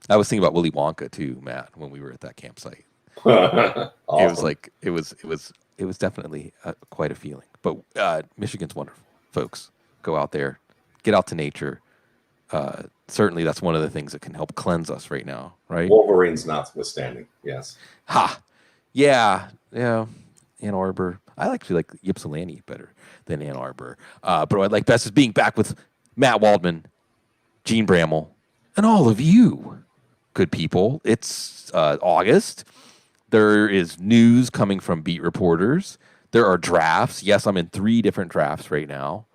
I was thinking about Willy Wonka too, Matt, when we were at that campsite. It was Awesome. like it was definitely quite a feeling. But Michigan's wonderful, folks. Go out there, get out to nature. Certainly, that's one of the things that can help cleanse us right now, right? Wolverines notwithstanding. Yes. Ha, yeah, yeah. Ann Arbor. I actually like Ypsilanti better than Ann Arbor. But what I'd like best is being back with Matt Waldman, Jene Bramel, and all of you, good people. It's August. There is news coming from beat reporters. There are drafts. Yes, I'm in 3 different drafts right now.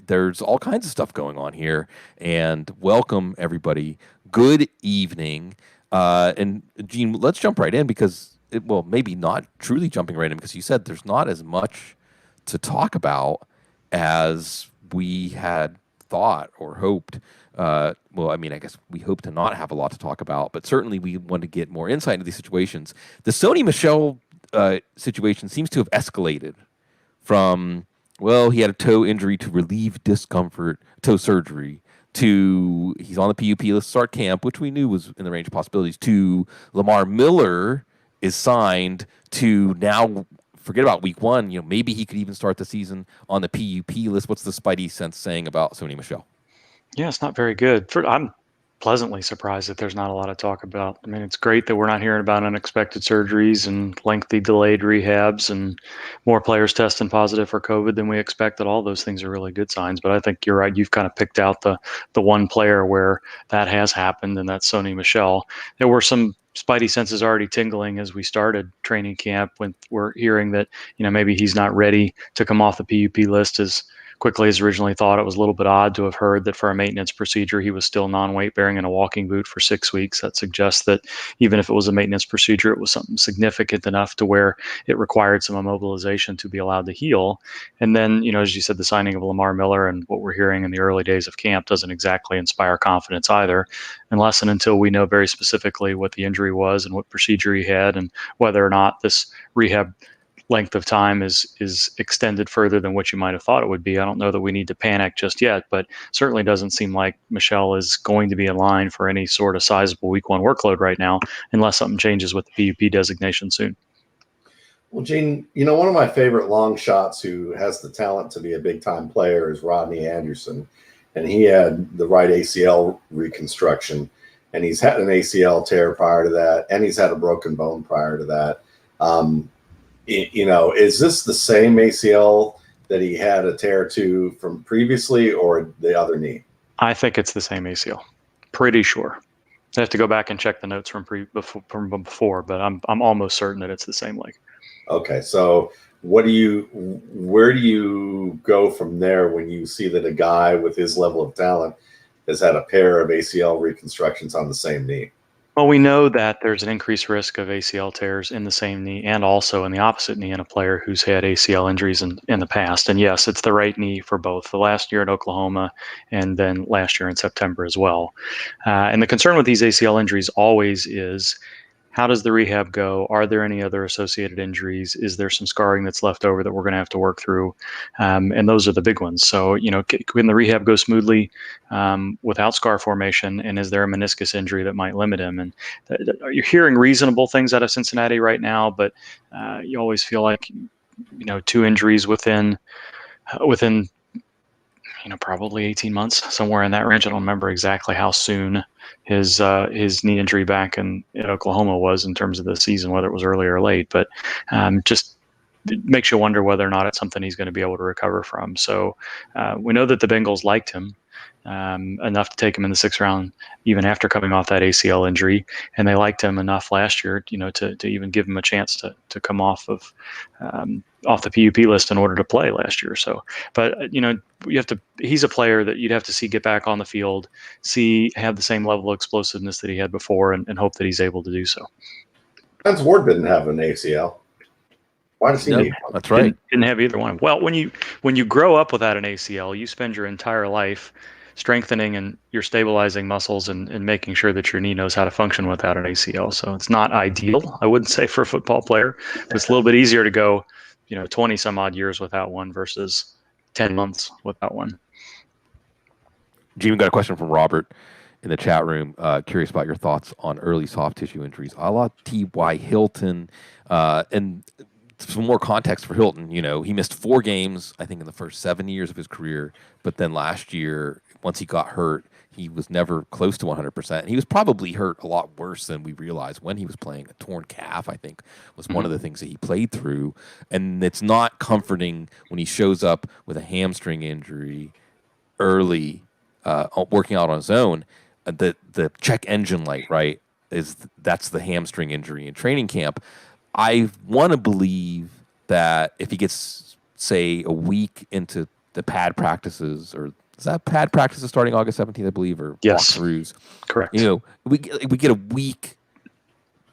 There's all kinds of stuff going on here. And welcome, everybody. Good evening. And Gene, let's jump right in because, well, maybe not truly jumping right in because you said there's not as much to talk about as we had thought or hoped. Well, I mean, I guess we hope to not have a lot to talk about, but certainly we want to get more insight into these situations. The Sony Michel situation seems to have escalated from, well, he had a toe injury to relieve discomfort, toe surgery, to he's on the PUP list to start camp, which we knew was in the range of possibilities, to Lamar Miller is signed, to now forget about week 1. You know, maybe he could even start the season on the PUP list. What's the Spidey sense saying about Sony Michel? Yeah, it's not very good. I'm pleasantly surprised that there's not a lot of talk about. I mean, it's great that we're not hearing about unexpected surgeries and lengthy delayed rehabs and more players testing positive for COVID than we expected. All those things are really good signs. But I think you're right. You've kind of picked out the one player where that has happened, and that's Sony Michel. There were some spidey senses already tingling as we started training camp when we're hearing that, maybe he's not ready to come off the PUP list as quickly as originally thought. It was a little bit odd to have heard that for a maintenance procedure, he was still non-weight bearing in a walking boot for 6 weeks. That suggests that even if it was a maintenance procedure, it was something significant enough to where it required some immobilization to be allowed to heal. And then, as you said, the signing of Lamar Miller and what we're hearing in the early days of camp doesn't exactly inspire confidence either, unless and until we know very specifically what the injury was and what procedure he had and whether or not this rehab length of time is extended further than what you might have thought it would be. I don't know that we need to panic just yet, but certainly doesn't seem like Michel is going to be in line for any sort of sizable week 1 workload right now, unless something changes with the PUP designation soon. Well, Gene, one of my favorite long shots who has the talent to be a big time player is Rodney Anderson. And he had the right ACL reconstruction, and he's had an ACL tear prior to that, and he's had a broken bone prior to that. Is this the same ACL that he had a tear to from previously, or the other knee? I think it's the same ACL. Pretty sure. I have to go back and check the notes from before, but I'm almost certain that it's the same leg. Okay, so where do you go from there when you see that a guy with his level of talent has had a pair of ACL reconstructions on the same knee? Well, we know that there's an increased risk of ACL tears in the same knee and also in the opposite knee in a player who's had ACL injuries in the past. And yes, it's the right knee for both the last year at Oklahoma and then last year in September as well. And the concern with these ACL injuries always is, how does the rehab go? Are there any other associated injuries? Is there some scarring that's left over that we're going to have to work through? And those are the big ones. So, can the rehab go smoothly without scar formation? And is there a meniscus injury that might limit him? And you're hearing reasonable things out of Cincinnati right now, but you always feel like, 2 injuries within probably 18 months, somewhere in that range. I don't remember exactly how soon his knee injury back in Oklahoma was in terms of the season, whether it was early or late, but just it makes you wonder whether or not it's something he's going to be able to recover from. So we know that the Bengals liked him enough to take him in the 6th round, even after coming off that ACL injury. And they liked him enough last year, to even give him a chance to come off the PUP list in order to play last year. So, but he's a player that you'd have to see get back on the field, have the same level of explosiveness that he had before, and hope that he's able to do so. Spence Ward didn't have an ACL. Why does he need one? That's right. Didn't have either one. Well, when you grow up without an ACL, you spend your entire life strengthening and you're stabilizing muscles and making sure that your knee knows how to function without an ACL. So it's not ideal, I wouldn't say, for a football player, but it's a little bit easier to go 20 some odd years without one versus 10 months without one. Gene, got a question from Robert in the chat room. Curious about your thoughts on early soft tissue injuries, a la T.Y. Hilton. And some more context for Hilton. He missed 4 games, I think, in the first 7 years of his career. But then last year, once he got hurt, he was never close to 100%. And he was probably hurt a lot worse than we realized when he was playing. A torn calf, I think, was one of the things that he played through. And it's not comforting when he shows up with a hamstring injury early, working out on his own. The check engine light, right, that's the hamstring injury in training camp. I want to believe that if he gets, say, a week into the pad practices, or is that pad practices starting August 17th, I believe, or Yes. walkthroughs? Correct. We get a week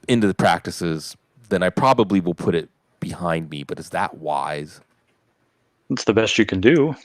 into the practices, then I probably will put it behind me. But is that wise? It's the best you can do.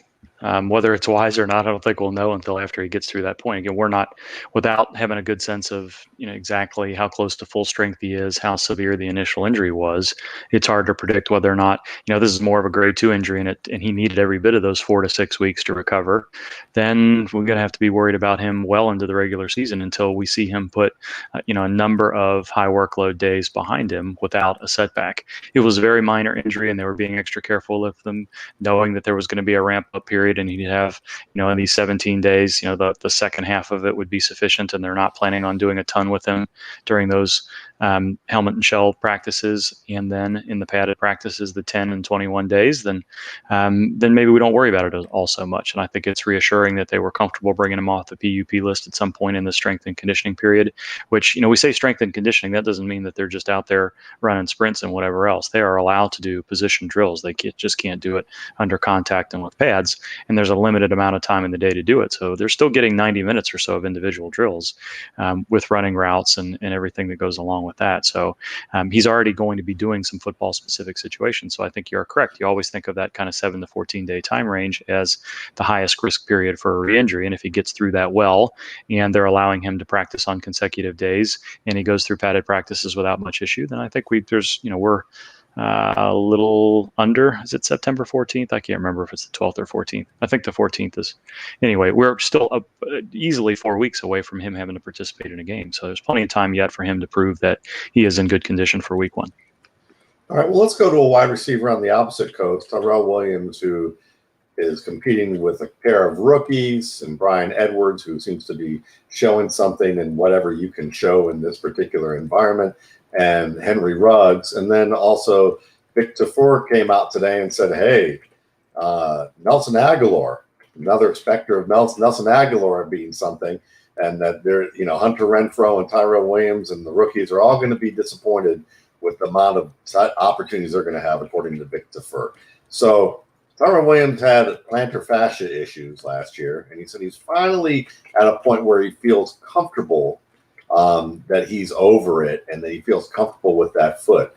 Whether it's wise or not, I don't think we'll know until after he gets through that point. Again, we're not, without having a good sense of exactly how close to full strength he is, how severe the initial injury was. It's hard to predict whether or not this is more of a grade 2 injury, and he needed every bit of those 4 to 6 weeks to recover. Then we're going to have to be worried about him well into the regular season until we see him put a number of high workload days behind him without a setback. It was a very minor injury, and they were being extra careful with them, knowing that there was going to be a ramp up period, and he'd have, in these 17 days, the second half of it would be sufficient, and they're not planning on doing a ton with him during those helmet and shell practices, and then in the padded practices, the 10 and 21 days, then maybe we don't worry about it all so much. And I think it's reassuring that they were comfortable bringing him off the PUP list at some point in the strength and conditioning period, which, we say strength and conditioning, that doesn't mean that they're just out there running sprints and whatever else. They are allowed to do position drills. They just can't do it under contact and with pads, and there's a limited amount of time in the day to do it. So they're still getting 90 minutes or so of individual drills with running routes and everything that goes along with that. So he's already going to be doing some football specific situations. So I think you're correct. You always think of that kind of 7 to 14 day time range as the highest risk period for a re-injury. And if he gets through that well, and they're allowing him to practice on consecutive days, and he goes through padded practices without much issue, then I think we're a little under, is it September 14th? I can't remember if it's the 12th or 14th. I think the 14th is. Anyway, we're still easily 4 weeks away from him having to participate in a game. So there's plenty of time yet for him to prove that he is in good condition for week 1. All right, well, let's go to a wide receiver on the opposite coast, Tyrell Williams, who is competing with a pair of rookies, and Brian Edwards, who seems to be showing something in whatever you can show in this particular environment, and Henry Ruggs. And then also Vic Tafur came out today and said, hey, Nelson Aguilar, another specter of Nelson Aguilar being something, and that they're, Hunter Renfrow and Tyrell Williams and the rookies are all going to be disappointed with the amount of opportunities they're going to have, according to Vic Tafur. So Tyrell Williams had plantar fascia issues last year, and he said he's finally at a point where he feels comfortable that he's over it and that he feels comfortable with that foot.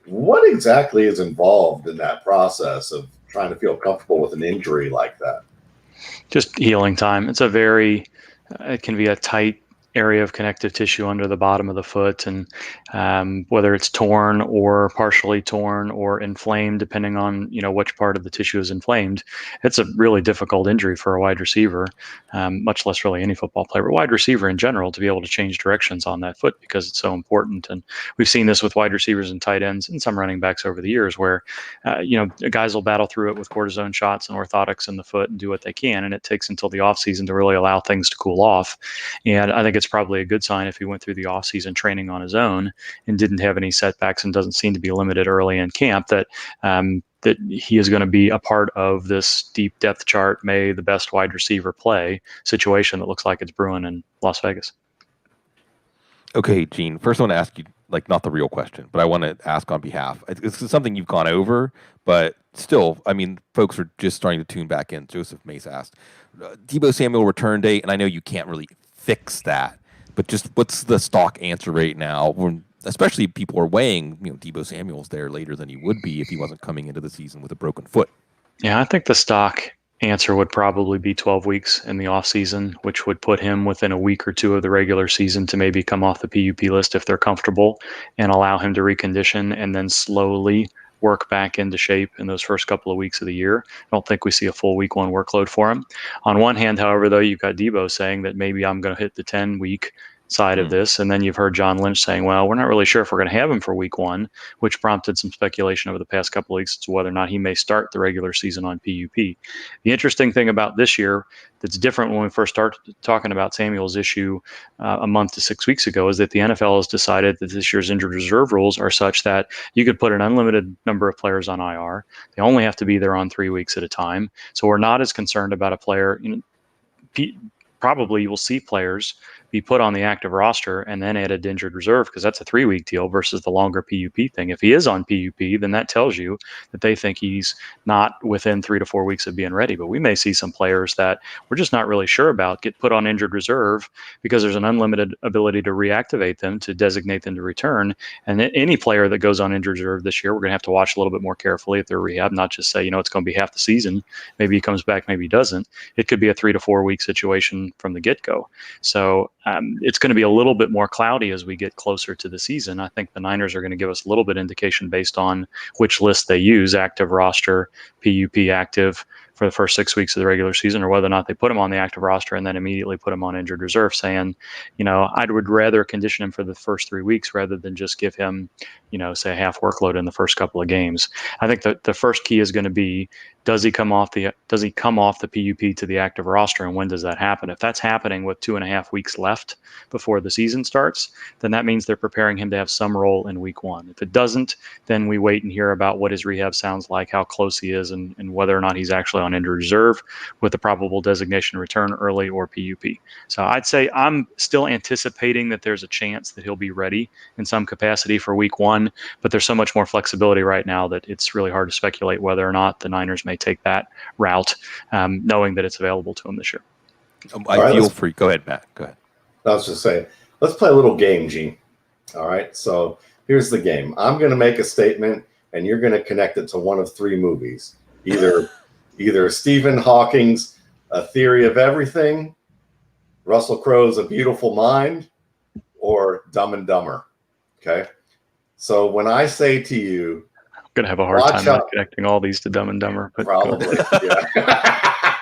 What exactly is involved in that process of trying to feel comfortable with an injury like that? Just healing time. It can be a tight area of connective tissue under the bottom of the foot, and whether it's torn or partially torn or inflamed, depending on which part of the tissue is inflamed, it's a really difficult injury for a wide receiver, much less really any football player, but wide receiver in general, to be able to change directions on that foot because it's so important. And we've seen this with wide receivers and tight ends and some running backs over the years, where guys will battle through it with cortisone shots and orthotics in the foot and do what they can, and it takes until the offseason to really allow things to cool off. And I think it's probably a good sign if he went through the offseason training on his own and didn't have any setbacks and doesn't seem to be limited early in camp, that he is going to be a part of this deep depth chart, may the best wide receiver play situation that looks like it's brewing in Las Vegas. Okay, Gene, first I want to ask you, not the real question, but I want to ask on behalf. It's something you've gone over, but still, folks are just starting to tune back in. Joseph Mace asked, Deebo Samuel return date, and I know you can't really fix that, but just what's the stock answer right now, when especially people are weighing, Deebo Samuel's there later than he would be if he wasn't coming into the season with a broken foot? Yeah, I think the stock answer would probably be 12 weeks in the offseason, which would put him within a week or two of the regular season to maybe come off the PUP list if they're comfortable, and allow him to recondition and then slowly work back into shape in those first couple of weeks of the year. I don't think we see a full week 1 workload for him. On one hand, however, though, you've got Deebo saying that maybe I'm going to hit the 10-week side of this. And then you've heard John Lynch saying, well, we're not really sure if we're going to have him for week 1, which prompted some speculation over the past couple of weeks as to whether or not he may start the regular season on PUP. The interesting thing about this year that's different when we first started talking about Samuel's issue a month to 6 weeks ago is that the NFL has decided that this year's injured reserve rules are such that you could put an unlimited number of players on IR. They only have to be there on 3 weeks at a time. So we're not as concerned about a player. Probably you will see players be put on the active roster and then added to injured reserve because that's a 3-week deal versus the longer PUP thing. If he is on PUP, then that tells you that they think he's not within 3 to 4 weeks of being ready. But we may see some players that we're just not really sure about get put on injured reserve because there's an unlimited ability to reactivate them, to designate them to return. And any player that goes on injured reserve this year, we're going to have to watch a little bit more carefully if they're rehab, not just say, it's going to be half the season. Maybe he comes back, maybe he doesn't. It could be a 3 to 4 week situation from the get-go. So it's going to be a little bit more cloudy as we get closer to the season. I think the Niners are going to give us a little bit indication based on which list they use, active roster, PUP active, for the first 6 weeks of the regular season, or whether or not they put him on the active roster and then immediately put him on injured reserve, saying, I would rather condition him for the first 3 weeks rather than just give him, say a half workload in the first couple of games. I think that the first key is going to be, does he come off the PUP to the active roster, and when does that happen? If that's happening with 2.5 weeks left before the season starts, then that means they're preparing him to have some role in week 1. If it doesn't, then we wait and hear about what his rehab sounds like, how close he is, and whether or not he's actually on injured reserve with a probable designation to return early or PUP. So I'd say I'm still anticipating that there's a chance that he'll be ready in some capacity for week 1, but there's so much more flexibility right now that it's really hard to speculate whether or not the Niners may take that route, knowing that it's available to them this year. I feel free. Go ahead, Matt. Go ahead. I was just saying, let's play a little game, Gene. All right. So here's the game. I'm going to make a statement, and you're going to connect it to one of 3 movies. Either Stephen Hawking's A Theory of Everything, Russell Crowe's A Beautiful Mind, or Dumb and Dumber. Okay. So when I say to you, I'm going to have a hard time connecting all these to Dumb and Dumber. But probably. Yeah.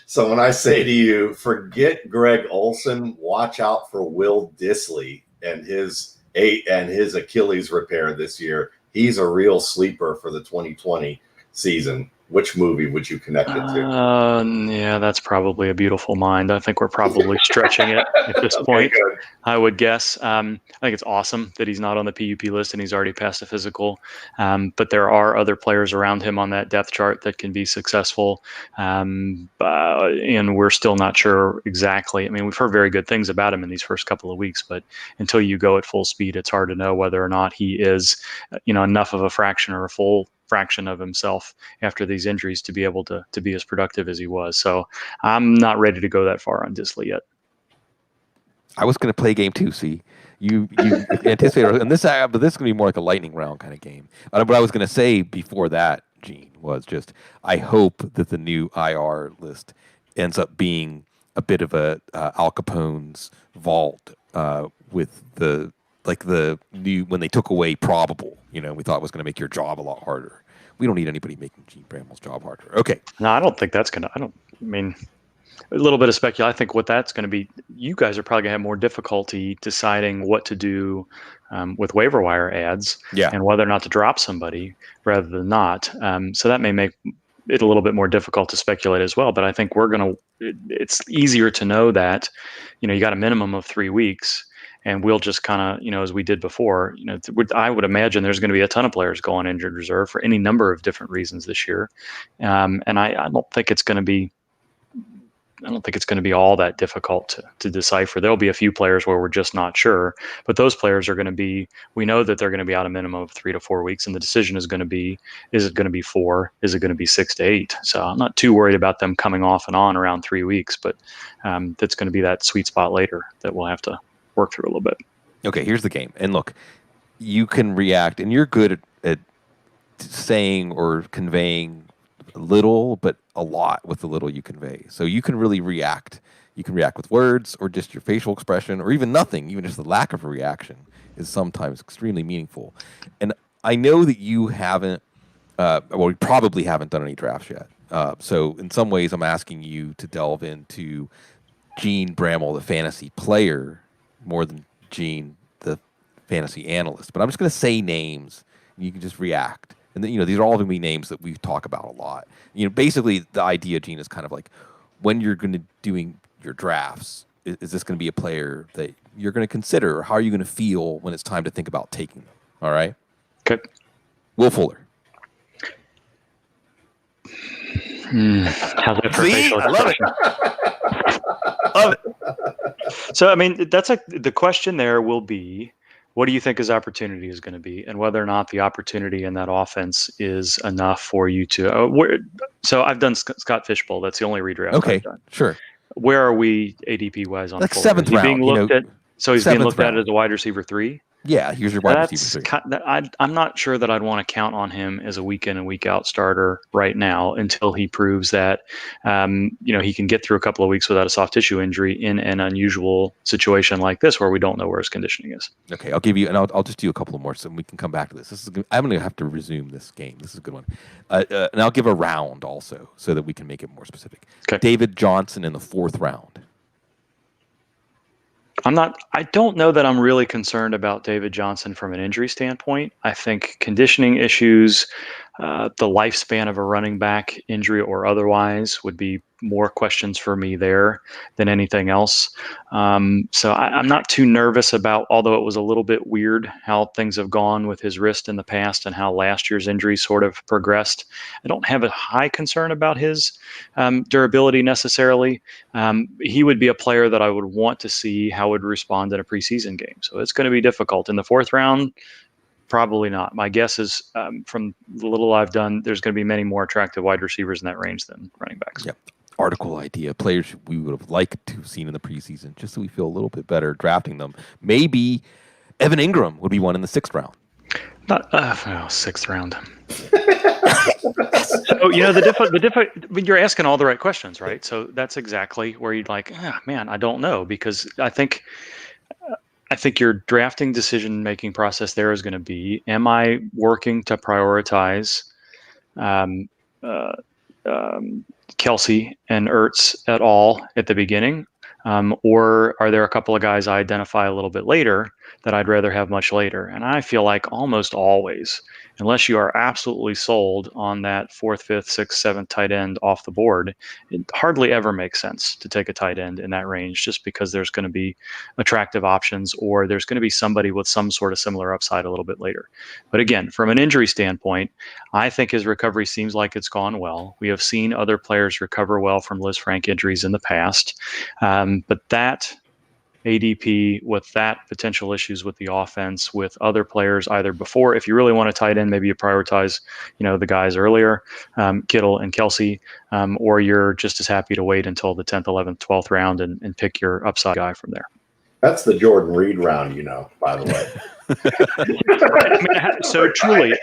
So when I say to you, forget Greg Olson, watch out for Will Dissly and his Achilles repair this year. He's a real sleeper for the 2020 season. Which movie would you connect it to? Yeah, that's probably A Beautiful Mind. I think we're probably stretching it at this point. Good. I would guess. I think it's awesome that he's not on the PUP list and he's already passed a physical. But there are other players around him on that depth chart that can be successful. And we're still not sure exactly. I mean, we've heard very good things about him in these first couple of weeks, but until you go at full speed, it's hard to know whether or not he is, enough of a fraction or a full fraction of himself after these injuries to be able to be as productive as he was. So I'm not ready to go that far on Dissly yet. I was going to play game 2. See, you anticipate, and this is going to be more like a lightning round kind of game. What I was going to say before that, Gene, was just I hope that the new IR list ends up being a bit of a Al Capone's vault with the new when they took away probable. We thought it was going to make your job a lot harder. We don't need anybody making Jene Bramel's job harder. Okay. No, I don't think that's going to. A little bit of speculation. I think what that's going to be, you guys are probably going to have more difficulty deciding what to do with waiver wire ads and whether or not to drop somebody rather than not. So that may make it a little bit more difficult to speculate as well. But I think it's easier to know that, you got a minimum of 3 weeks. And we'll just kind of, as we did before, I would imagine there's going to be a ton of players go on injured reserve for any number of different reasons this year. And I don't think it's going to be all that difficult to decipher. There'll be a few players where we're just not sure, but those players are going to be, we know that they're going to be out a minimum of 3 to 4 weeks. And the decision is going to be, is it going to be 4? Is it going to be 6 to 8? So I'm not too worried about them coming off and on around 3 weeks, but that's going to be that sweet spot later that we'll have to work through a little bit. Okay, here's the game. And look, you can react, and you're good at saying or conveying little, but a lot with the little you convey. So you can really react. You can react with words or just your facial expression or even nothing. Even just the lack of a reaction is sometimes extremely meaningful. And I know that you haven't Well, we probably haven't done any drafts yet. So in some ways, I'm asking you to delve into Jene Bramel, the fantasy player, more than Gene, the fantasy analyst. But I'm just going to say names, and you can just react. And then, these are all going to be names that we talk about a lot. Basically, the idea, Gene, is kind of like when you're going to doing your drafts, is this going to be a player that you're going to consider, or how are you going to feel when it's time to think about taking them? All right. Okay. Will Fuller. How's that for See? facial I love it. Love it. So, I mean, that's the question there will be, what do you think his opportunity is going to be, and whether or not the opportunity in that offense is enough for you to. So I've done Scott Fishbowl. That's the only redraft I've done. Sure. Where are we ADP wise on like Fuller? seventh round? Being looked at. So he's being looked round. at as a wide receiver 3. Yeah, here's your wide receiver 3. I'm not sure that I'd want to count on him as a week in and week out starter right now until he proves that he can get through a couple of weeks without a soft tissue injury in an unusual situation like this where we don't know where his conditioning is. Okay, I'll give you, and I'll just do a couple more so we can come back to this. I'm going to have to resume this game. This is a good one, and I'll give a round also so that we can make it more specific. Okay. David Johnson in the 4th round. I don't know that I'm really concerned about David Johnson from an injury standpoint. I think conditioning issues, the lifespan of a running back, injury or otherwise, would be more questions for me there than anything else. So I'm not too nervous about, although it was a little bit weird how things have gone with his wrist in the past and how last year's injury sort of progressed. I don't have a high concern about his durability necessarily. He would be a player that I would want to see how would respond in a preseason game. So it's going to be difficult. In the 4th round, probably not. My guess is from the little I've done, there's going to be many more attractive wide receivers in that range than running backs. Yep. Article idea, players we would have liked to have seen in the preseason, just so we feel a little bit better drafting them. Maybe Evan Ingram would be one in the 6th round. Not 6th round. So you're asking all the right questions, right? So that's exactly where you'd like, man, I don't know, because I think your drafting decision-making process there is going to be, am I working to prioritize Kelsey and Ertz at all at the beginning? Or are there a couple of guys I identify a little bit later that I'd rather have much later? And I feel like almost always, unless you are absolutely sold on that 4th, 5th, 6th, 7th tight end off the board, it hardly ever makes sense to take a tight end in that range, just because there's going to be attractive options, or there's going to be somebody with some sort of similar upside a little bit later. But again, from an injury standpoint, I think his recovery seems like it's gone well. We have seen other players recover well from Liz Frank injuries in the past. But that ADP, with that potential issues with the offense, with other players either before, if you really want to tight end, maybe you prioritize, the guys earlier, Kittle and Kelsey, or you're just as happy to wait until the 10th, 11th, 12th round and pick your upside guy from there. That's the Jordan Reed round, by the way. Right. So truly,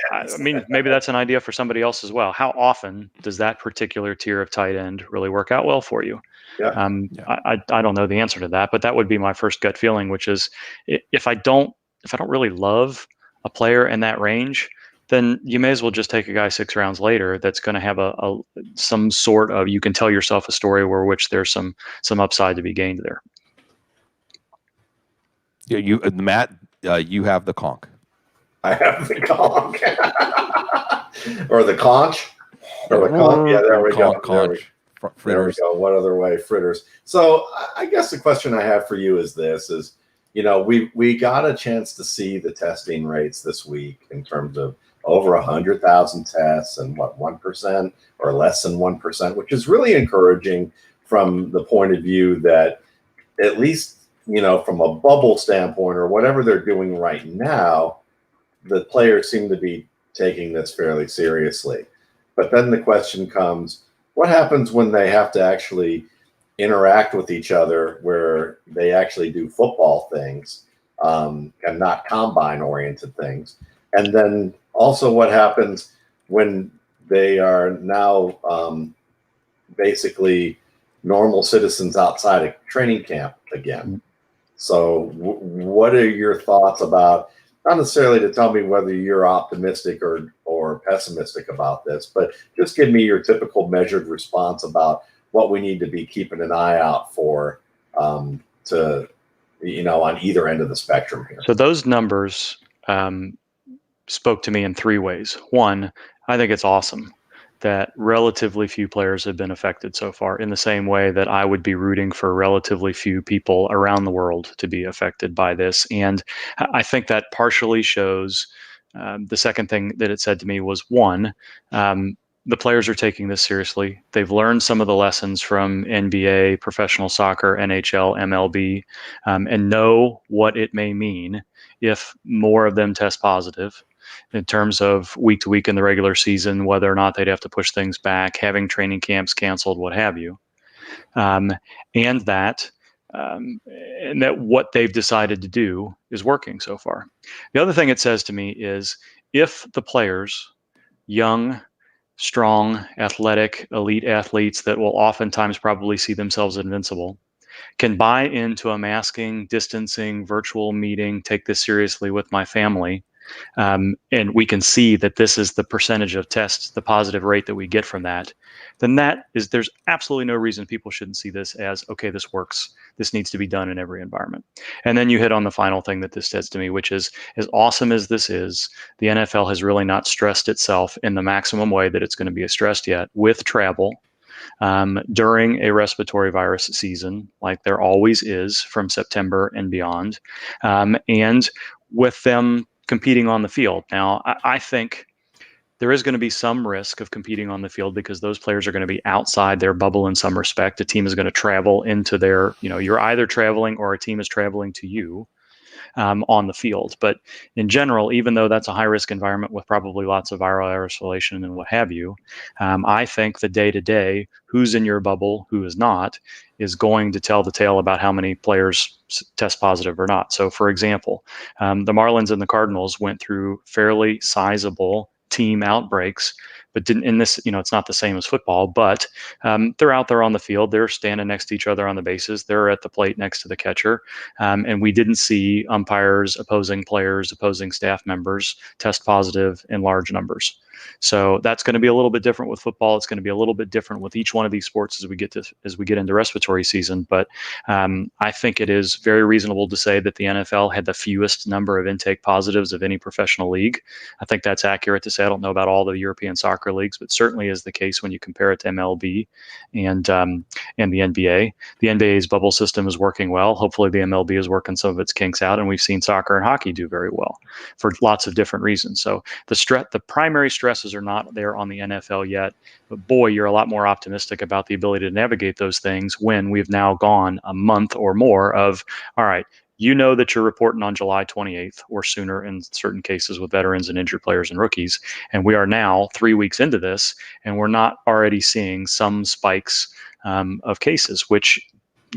maybe that's an idea for somebody else as well. How often does that particular tier of tight end really work out well for you? Yeah. I don't know the answer to that, but that would be my first gut feeling, which is if I don't really love a player in that range, then you may as well just take a guy 6 rounds later that's going to have some sort of, you can tell yourself a story where which there's some upside to be gained there. Yeah, Matt, you have the conch. I have the conch. Or the conch. Or the conch. Yeah, there we go. There we go. What other way? Fritters. So I guess the question I have for you is this, we got a chance to see the testing rates this week in terms of over 100,000 tests and 1% or less than 1%, which is really encouraging from the point of view that at least, from a bubble standpoint or whatever they're doing right now, the players seem to be taking this fairly seriously. But then the question comes, what happens when they have to actually interact with each other where they actually do football things and not combine-oriented things? And then also what happens when they are now basically normal citizens outside of training camp again? So what are your thoughts about, not necessarily to tell me whether you're optimistic or more pessimistic about this, but just give me your typical measured response about what we need to be keeping an eye out for to, on either end of the spectrum here. So those numbers spoke to me in three ways. One, I think it's awesome that relatively few players have been affected so far, in the same way that I would be rooting for relatively few people around the world to be affected by this. And I think that partially shows the second thing that it said to me was, one, the players are taking this seriously. They've learned some of the lessons from NBA, professional soccer, NHL, MLB, and know what it may mean if more of them test positive in terms of week to week in the regular season, whether or not they'd have to push things back, having training camps canceled, what have you. And that what they've decided to do is working so far. The other thing it says to me is, if the players, young, strong, athletic, elite athletes that will oftentimes probably see themselves invincible, can buy into a masking, distancing, virtual meeting, take this seriously with my family, and we can see that this is the percentage of tests, the positive rate that we get from that, then there's absolutely no reason people shouldn't see this as, okay, this works. This needs to be done in every environment. And then you hit on the final thing that this says to me, which is, as awesome as this is, the NFL has really not stressed itself in the maximum way that it's going to be stressed yet with travel during a respiratory virus season, like there always is from September and beyond, and with them competing on the field. Now, I think there is going to be some risk of competing on the field because those players are going to be outside their bubble in some respect. A team is going to travel into their, you're either traveling or a team is traveling to you on the field. But in general, even though that's a high risk environment with probably lots of viral aerosolation and what have you, I think the day to day, who's in your bubble, who is not, is going to tell the tale about how many players test positive or not. So, for example, the Marlins and the Cardinals went through fairly sizable team outbreaks, but didn't in this, it's not the same as football, but they're out there on the field, they're standing next to each other on the bases, they're at the plate next to the catcher, and we didn't see umpires, opposing players, opposing staff members test positive in large numbers. So that's going to be a little bit different with football. It's going to be a little bit different with each one of these sports as we get into respiratory season. But I think it is very reasonable to say that the NFL had the fewest number of intake positives of any professional league. I think that's accurate to say. I don't know about all the European soccer leagues, but certainly is the case when you compare it to MLB and the NBA. The NBA's bubble system is working well. Hopefully the MLB is working some of its kinks out, and we've seen soccer and hockey do very well for lots of different reasons. So the primary stresses are not there on the NFL yet, but boy, you're a lot more optimistic about the ability to navigate those things when we've now gone a month or more of, all right, that you're reporting on July 28th or sooner in certain cases with veterans and injured players and rookies. And we are now 3 weeks into this, and we're not already seeing some spikes of cases, which,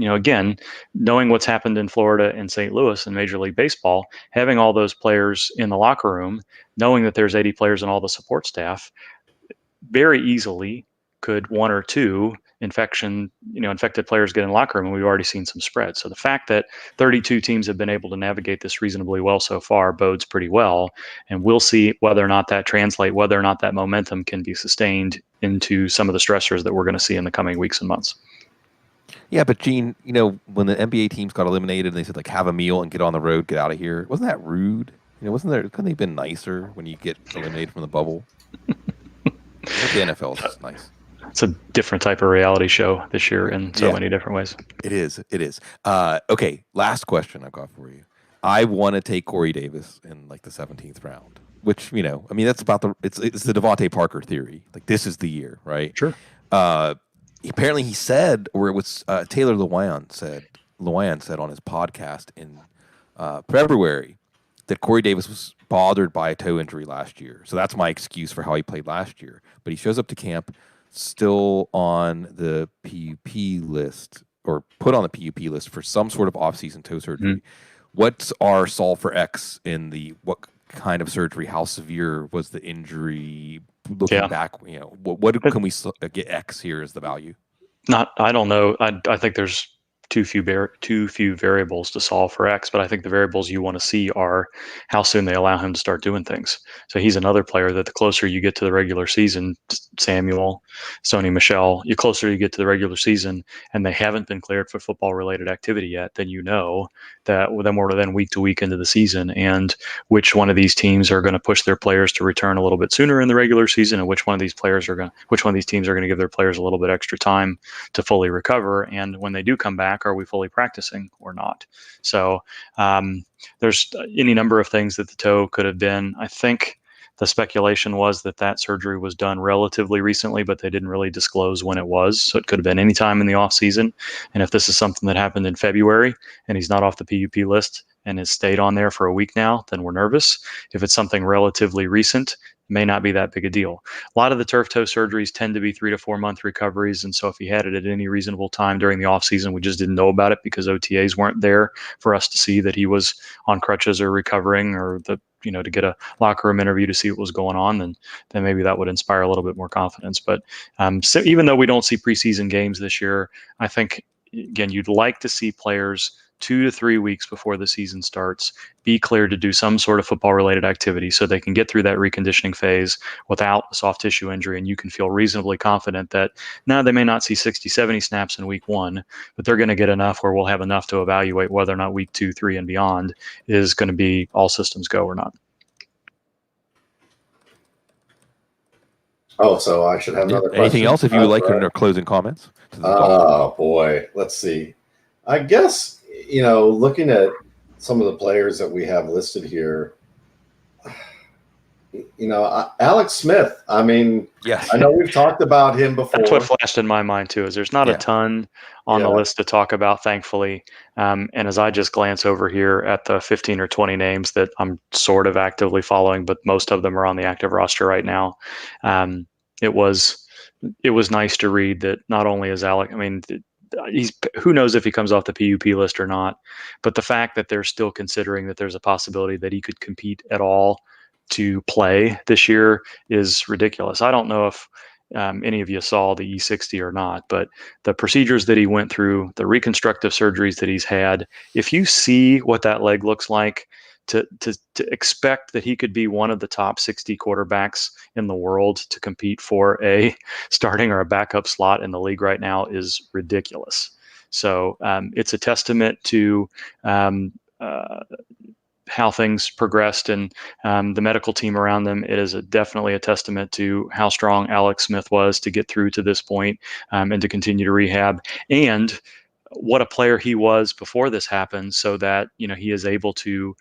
again, knowing what's happened in Florida and St. Louis in Major League Baseball, having all those players in the locker room, knowing that there's 80 players and all the support staff, very easily could one or two infected players get in the locker room, and we've already seen some spread. So the fact that 32 teams have been able to navigate this reasonably well so far bodes pretty well, and we'll see whether or not that momentum can be sustained into some of the stressors that we're going to see in the coming weeks and months. Yeah, but Gene, when the NBA teams got eliminated and they said, like, have a meal and get on the road, get out of here, wasn't that rude? Couldn't they have been nicer when you get eliminated from the bubble? The NFL is just nice. It's a different type of reality show this year in so many different ways. It is. Okay, last question I've got for you. I want to take Corey Davis in like the 17th round, which, that's about it's the Devontae Parker theory. Like, this is the year, right? Sure. Apparently he said, or it was Taylor Lewan said on his podcast in February that Corey Davis was bothered by a toe injury last year. So that's my excuse for how he played last year. But he shows up to camp still on the PUP list, or put on the PUP list for some sort of off-season toe surgery. Mm-hmm. What's our solve for X in what kind of surgery? How severe was the injury? Looking back, what can we get X here as the value? I don't know. I think there's too few variables to solve for X. But I think the variables you want to see are how soon they allow him to start doing things. So he's another player that the closer you get to the regular season, Samuel, Sony Michel, the closer you get to the regular season, and they haven't been cleared for football-related activity yet, then you know that then we're then week to week into the season, and which one of these teams are going to push their players to return a little bit sooner in the regular season, and which one of these teams are going to give their players a little bit extra time to fully recover, and when they do come back, are we fully practicing or not? So there's any number of things that the toe could have been. I think the speculation was that surgery was done relatively recently, but they didn't really disclose when it was. So it could have been any time in the off season. And if this is something that happened in February and he's not off the PUP list and has stayed on there for a week now, then we're nervous. If it's something relatively recent, may not be that big a deal. A lot of the turf toe surgeries tend to be 3 to 4 month recoveries. And so if he had it at any reasonable time during the off season, we just didn't know about it because OTAs weren't there for us to see that he was on crutches or recovering, or to get a locker room interview to see what was going on, then maybe that would inspire a little bit more confidence. But so even though we don't see preseason games this year, I think, again, you'd like to see players 2 to 3 weeks before the season starts be cleared to do some sort of football-related activity so they can get through that reconditioning phase without a soft tissue injury, and you can feel reasonably confident that now they may not see 60, 70 snaps in week 1, but they're going to get enough where we'll have enough to evaluate whether or not week 2, 3, and beyond is going to be all systems go or not. Oh, so I should have another question. Anything else if you would like in our closing comments? Oh, boy. Let's see. I guess, looking at some of the players that we have listed here, Alex Smith. I mean, yes. I know we've talked about him before. That's what flashed in my mind too, is there's not a ton on the list to talk about, thankfully. And as I just glance over here at the 15 or 20 names that I'm sort of actively following, but most of them are on the active roster right now. It was nice to read that not only is Alex, who knows if he comes off the PUP list or not, but the fact that they're still considering that there's a possibility that he could compete at all to play this year is ridiculous. I don't know if any of you saw the E60 or not, but the procedures that he went through, the reconstructive surgeries that he's had, if you see what that leg looks like, to expect that he could be one of the top 60 quarterbacks in the world to compete for a starting or a backup slot in the league right now is ridiculous. So it's a testament to how things progressed and the medical team around them. It is definitely a testament to how strong Alex Smith was to get through to this point and to continue to rehab, and what a player he was before this happened, so that he is able to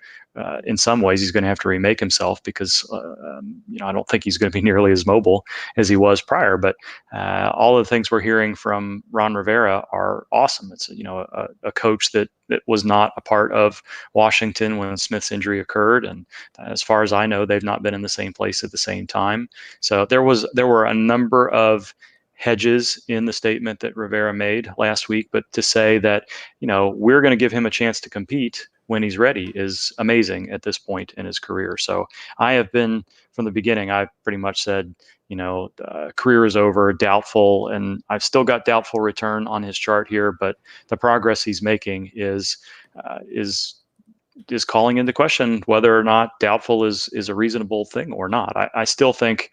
in some ways he's going to have to remake himself because I don't think he's going to be nearly as mobile as he was prior, but all of the things we're hearing from Ron Rivera are awesome. It's a coach that was not a part of Washington when Smith's injury occurred, and as far as I know, they've not been in the same place at the same time. So there were a number of hedges in the statement that Rivera made last week, but to say that we're going to give him a chance to compete when he's ready is amazing at this point in his career. So I have been, from the beginning, I've pretty much said, career is over, doubtful, and I've still got doubtful return on his chart here, but the progress he's making is calling into question whether or not doubtful is a reasonable thing or not. I still think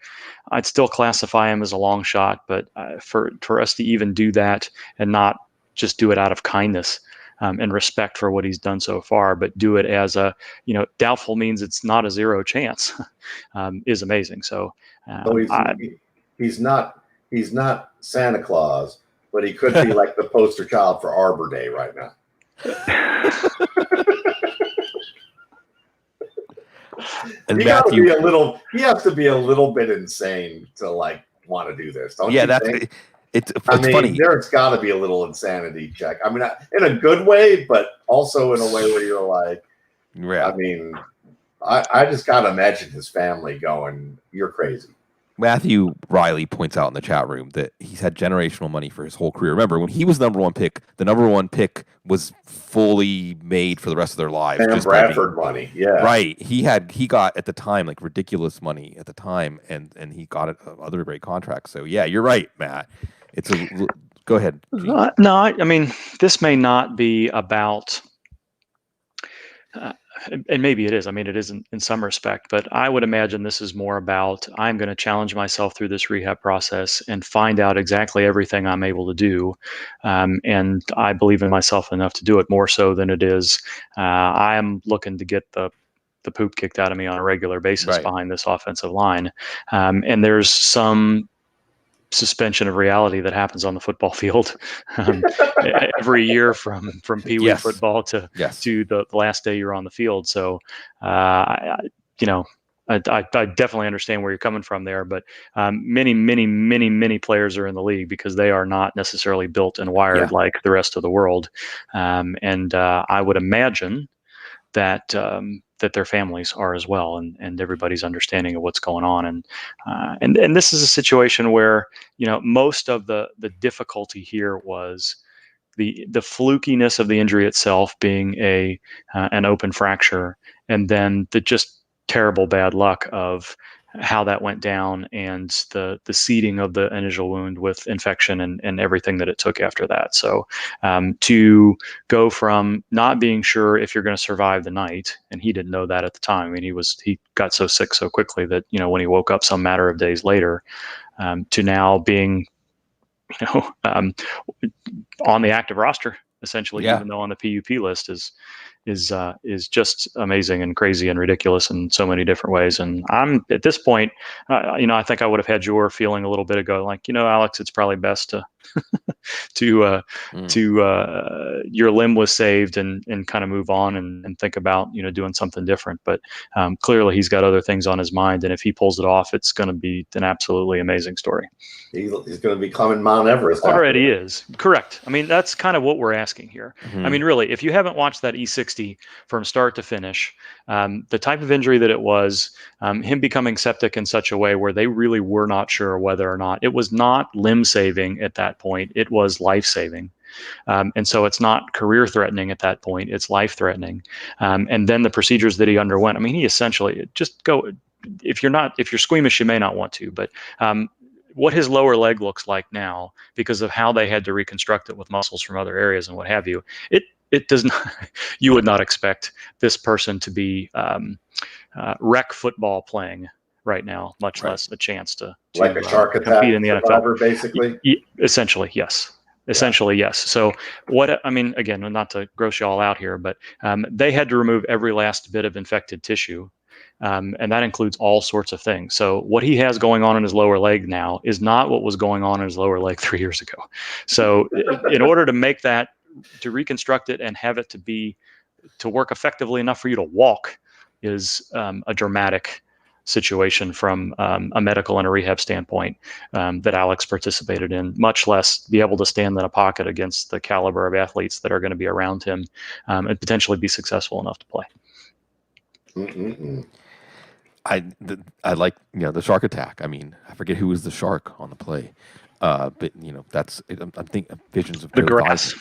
I'd still classify him as a long shot, but for us to even do that and not just do it out of kindness and respect for what he's done so far, but do it as a, doubtful means it's not a zero chance, is amazing. So he's not Santa Claus, but he could be like the poster child for Arbor Day right now. And he has to be a little bit insane to want to do this. Don't you think? It's funny. There's got to be a little insanity check. I mean, in a good way, but also in a way where you're like, yeah. I mean, I just got to imagine his family going, "You're crazy." Matthew Riley points out in the chat room that he's had generational money for his whole career. Remember, when he was number one pick, the number one pick was fully made for the rest of their lives. And Bradford money, yeah. Right. He got at the time ridiculous money at the time, and he got other great contracts. So yeah, you're right, Matt. It's Go ahead. No, I mean, this may not be about, and maybe it is. I mean, it is in some respect, but I would imagine this is more about I'm going to challenge myself through this rehab process and find out exactly everything I'm able to do. And I believe in myself enough to do it, more so than it is. I am looking to get the poop kicked out of me on a regular basis behind this offensive line. And there's some suspension of reality that happens on the football field every year from Pee-wee football to the last day you're on the field. So, I definitely understand where you're coming from there, but many players are in the league because they are not necessarily built and wired like the rest of the world. And I would imagine that that their families are as well, and everybody's understanding of what's going on. And this is a situation where, most of the difficulty here was the flukiness of the injury itself being an open fracture, and then the just terrible bad luck of how that went down and the seeding of the initial wound with infection and everything that it took after that. So to go from not being sure if you're going to survive the night, and he didn't know that at the time. I mean, he got so sick so quickly that, when he woke up some matter of days later, to now being, on the active roster, essentially, even though on the PUP list is just amazing and crazy and ridiculous in so many different ways. And I'm at this point, I think I would have had your feeling a little bit ago, like, Alex, it's probably best to your limb was saved and kind of move on and think about, doing something different. But clearly he's got other things on his mind. And if he pulls it off, it's going to be an absolutely amazing story. He's going to be climbing Mount Everest. Already is. Correct. I mean, that's kind of what we're asking here. Mm-hmm. I mean, really, if you haven't watched that E60 from start to finish, the type of injury that it was, him becoming septic in such a way where they really were not sure whether or not it was not limb saving at that point, it was life saving. And so it's not career threatening at that point, it's life threatening. And then the procedures that he underwent, I mean, he essentially if you're squeamish, you may not want to, but what his lower leg looks like now, because of how they had to reconstruct it with muscles from other areas and what have you, it does not, you would not expect this person to be rec football playing right now, much less a chance to like a shark attack compete in the NFL. Basically? Essentially, yes. Yes. So again, not to gross you all out here, but they had to remove every last bit of infected tissue. And that includes all sorts of things. So what he has going on in his lower leg now is not what was going on in his lower leg 3 years ago. So in order to make that, to reconstruct it and have it to work effectively enough for you to walk is a dramatic situation from a medical and a rehab standpoint that Alex participated in, much less be able to stand in a pocket against the caliber of athletes that are going to be around him and potentially be successful enough to play. Mm-mm-mm. I like the shark attack. I mean, I forget who was the shark on the play, but that's I'm thinking visions of the grass.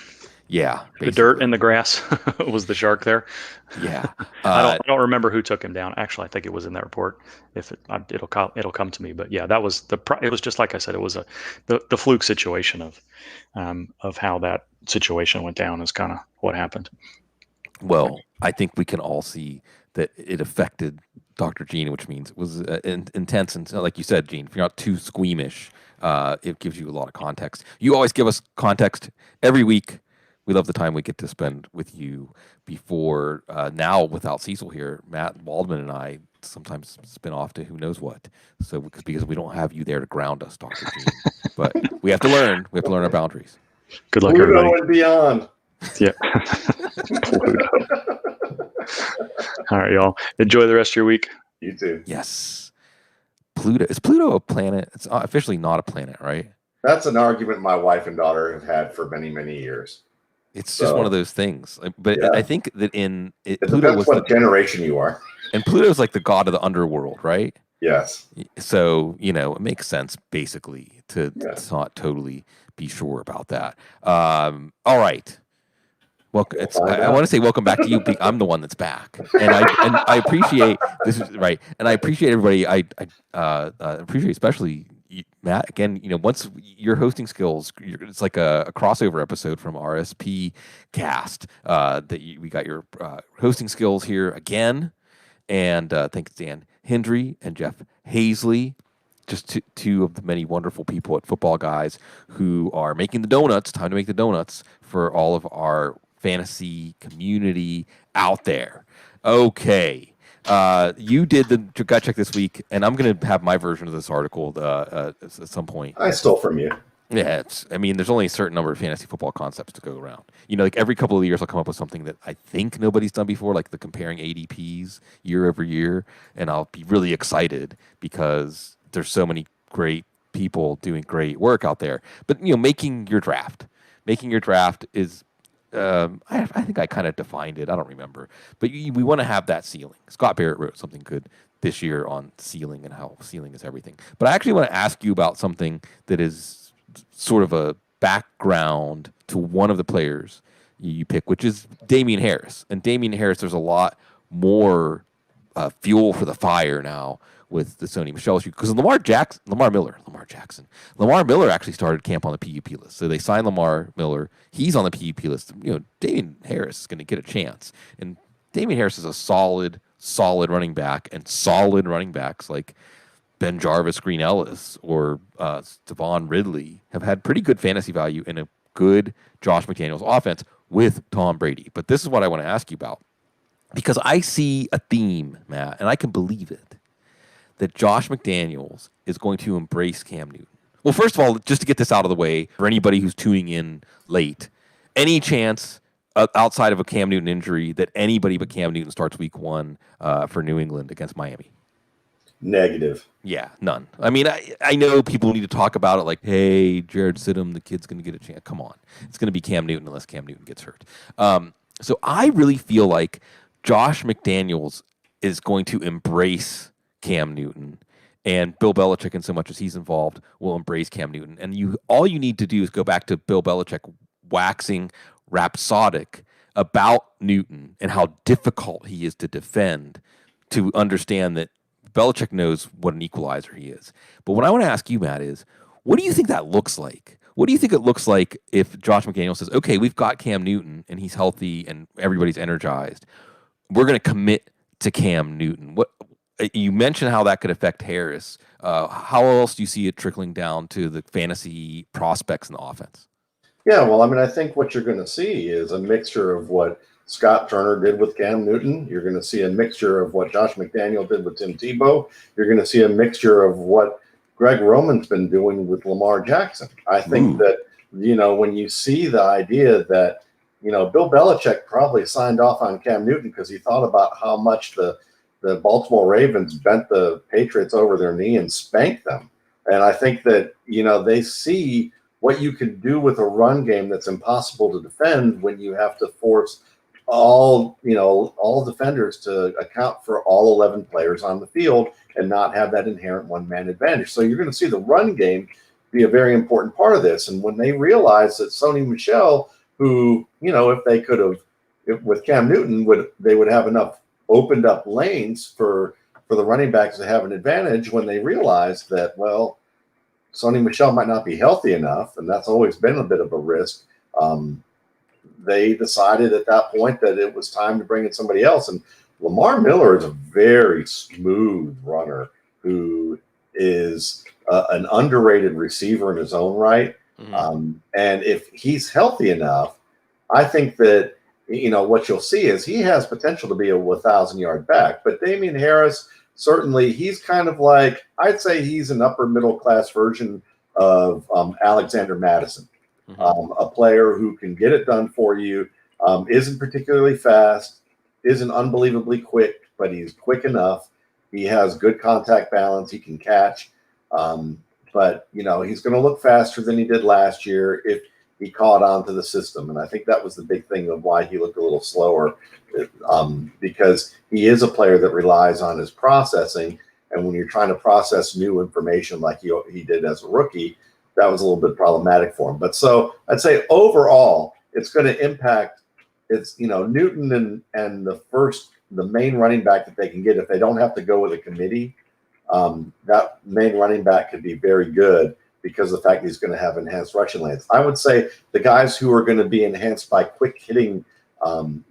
Yeah, basically. The dirt and the grass was the shark there. Yeah, I don't remember who took him down. Actually, I think it was in that report. If it'll come to me, but yeah, that was it was just like I said. It was the fluke situation of how that situation went down is kind of what happened. Well, I think we can all see that it affected Dr. Jene, which means it was intense. And like you said, Gene, if you're not too squeamish, it gives you a lot of context. You always give us context every week. We love the time we get to spend with you before now without Cecil here. Matt Waldman and I sometimes spin off to who knows what. So because we don't have you there to ground us, Dr. Jene. But we have to learn. We have to learn our boundaries. Good luck, Pluto everybody. and beyond. Yeah. All right, y'all. Enjoy the rest of your week. You too. Yes. Pluto. Is Pluto a planet? It's officially not a planet, right? That's an argument my wife and daughter have had for many, many years. It's just one of those things. But yeah. I think that it Pluto was what generation you are. And Pluto's like the god of the underworld, right? Yes. So, it makes sense basically to not totally be sure about that. All right. Well, I want to say welcome back to you. I'm the one that's back, and I appreciate this is right, and I appreciate everybody. I appreciate especially Matt, again, once your hosting skills, it's like a crossover episode from RSP Cast. We got your hosting skills here again, and thanks Dan Hendry and Jeff Hazley, just two of the many wonderful people at Football Guys who are making the donuts. Time to make the donuts for all of our fantasy community out there. Okay. You did the gut check this week, and I'm going to have my version of this article at some point. I stole from you. Yeah, there's only a certain number of fantasy football concepts to go around. Like every couple of years, I'll come up with something that I think nobody's done before, like the comparing ADPs year over year, and I'll be really excited because there's so many great people doing great work out there. But making your draft is. I think I kind of defined it. I don't remember. But we want to have that ceiling. Scott Barrett wrote something good this year on ceiling and how ceiling is everything. But I actually want to ask you about something that is sort of a background to one of the players you pick, which is Damien Harris. And Damien Harris, there's a lot more fuel for the fire now with the Sony Michel issue, because Lamar Miller actually started camp on the PUP list. So they signed Lamar Miller. He's on the PUP list. Damien Harris is going to get a chance. And Damien Harris is a solid running back, and solid running backs like Ben Jarvis, Green Ellis, or Stevan Ridley have had pretty good fantasy value in a good Josh McDaniels offense with Tom Brady. But this is what I want to ask you about, because I see a theme, Matt, and I can believe it, that Josh McDaniels is going to embrace Cam Newton. Well, first of all, just to get this out of the way, for anybody who's tuning in late, any chance outside of a Cam Newton injury that anybody but Cam Newton starts week 1 for New England against Miami? Negative. Yeah, none. I know people need to talk about it like, hey, Jared Stidham, the kid's going to get a chance. Come on. It's going to be Cam Newton unless Cam Newton gets hurt. So I really feel like Josh McDaniels is going to embrace Cam Newton, and Bill Belichick, in so much as he's involved, will embrace Cam Newton. And all you need to do is go back to Bill Belichick waxing rhapsodic about Newton and how difficult he is to defend, to understand that Belichick knows what an equalizer he is. But what I want to ask you, Matt, is what do you think that looks like? What do you think it looks like if Josh McDaniels says, okay, we've got Cam Newton and he's healthy and everybody's energized. We're going to commit to Cam Newton. You mentioned how that could affect Harris. How else do you see it trickling down to the fantasy prospects in the offense? Yeah, well, I think what you're going to see is a mixture of what Scott Turner did with Cam Newton. You're going to see a mixture of what Josh McDaniel did with Tim Tebow. You're going to see a mixture of what Greg Roman's been doing with Lamar Jackson. I think that, when you see the idea that, Bill Belichick probably signed off on Cam Newton because he thought about how much the Baltimore Ravens bent the Patriots over their knee and spanked them. And I think that, they see what you can do with a run game that's impossible to defend when you have to force all defenders to account for all 11 players on the field and not have that inherent one-man advantage. So you're going to see the run game be a very important part of this. And when they realize that Sony Michel, who, if they could have, with Cam Newton, they would have enough opened up lanes for the running backs to have an advantage, when they realized that, well, Sony Michel might not be healthy enough, and that's always been a bit of a risk. They decided at that point that it was time to bring in somebody else. And Lamar Miller is a very smooth runner who is an underrated receiver in his own right. Mm-hmm. And if he's healthy enough, I think that, what you'll see is he has potential to be a 1,000-yard back. But Damien Harris, certainly, he's kind of like, I'd say he's an upper middle class version of Alexander Madison. Mm-hmm. A player who can get it done for you, isn't particularly fast, isn't unbelievably quick, but he's quick enough. He has good contact balance. He can catch. But, he's going to look faster than he did last year if he caught on to the system. And I think that was the big thing of why he looked a little slower, because he is a player that relies on his processing. And when you're trying to process new information like he did as a rookie, that was a little bit problematic for him. But so I'd say overall, it's going to impact Newton and the main running back that they can get if they don't have to go with a committee. that main running back could be very good because of the fact he's going to have enhanced rushing lanes. I would say the guys who are going to be enhanced by quick hitting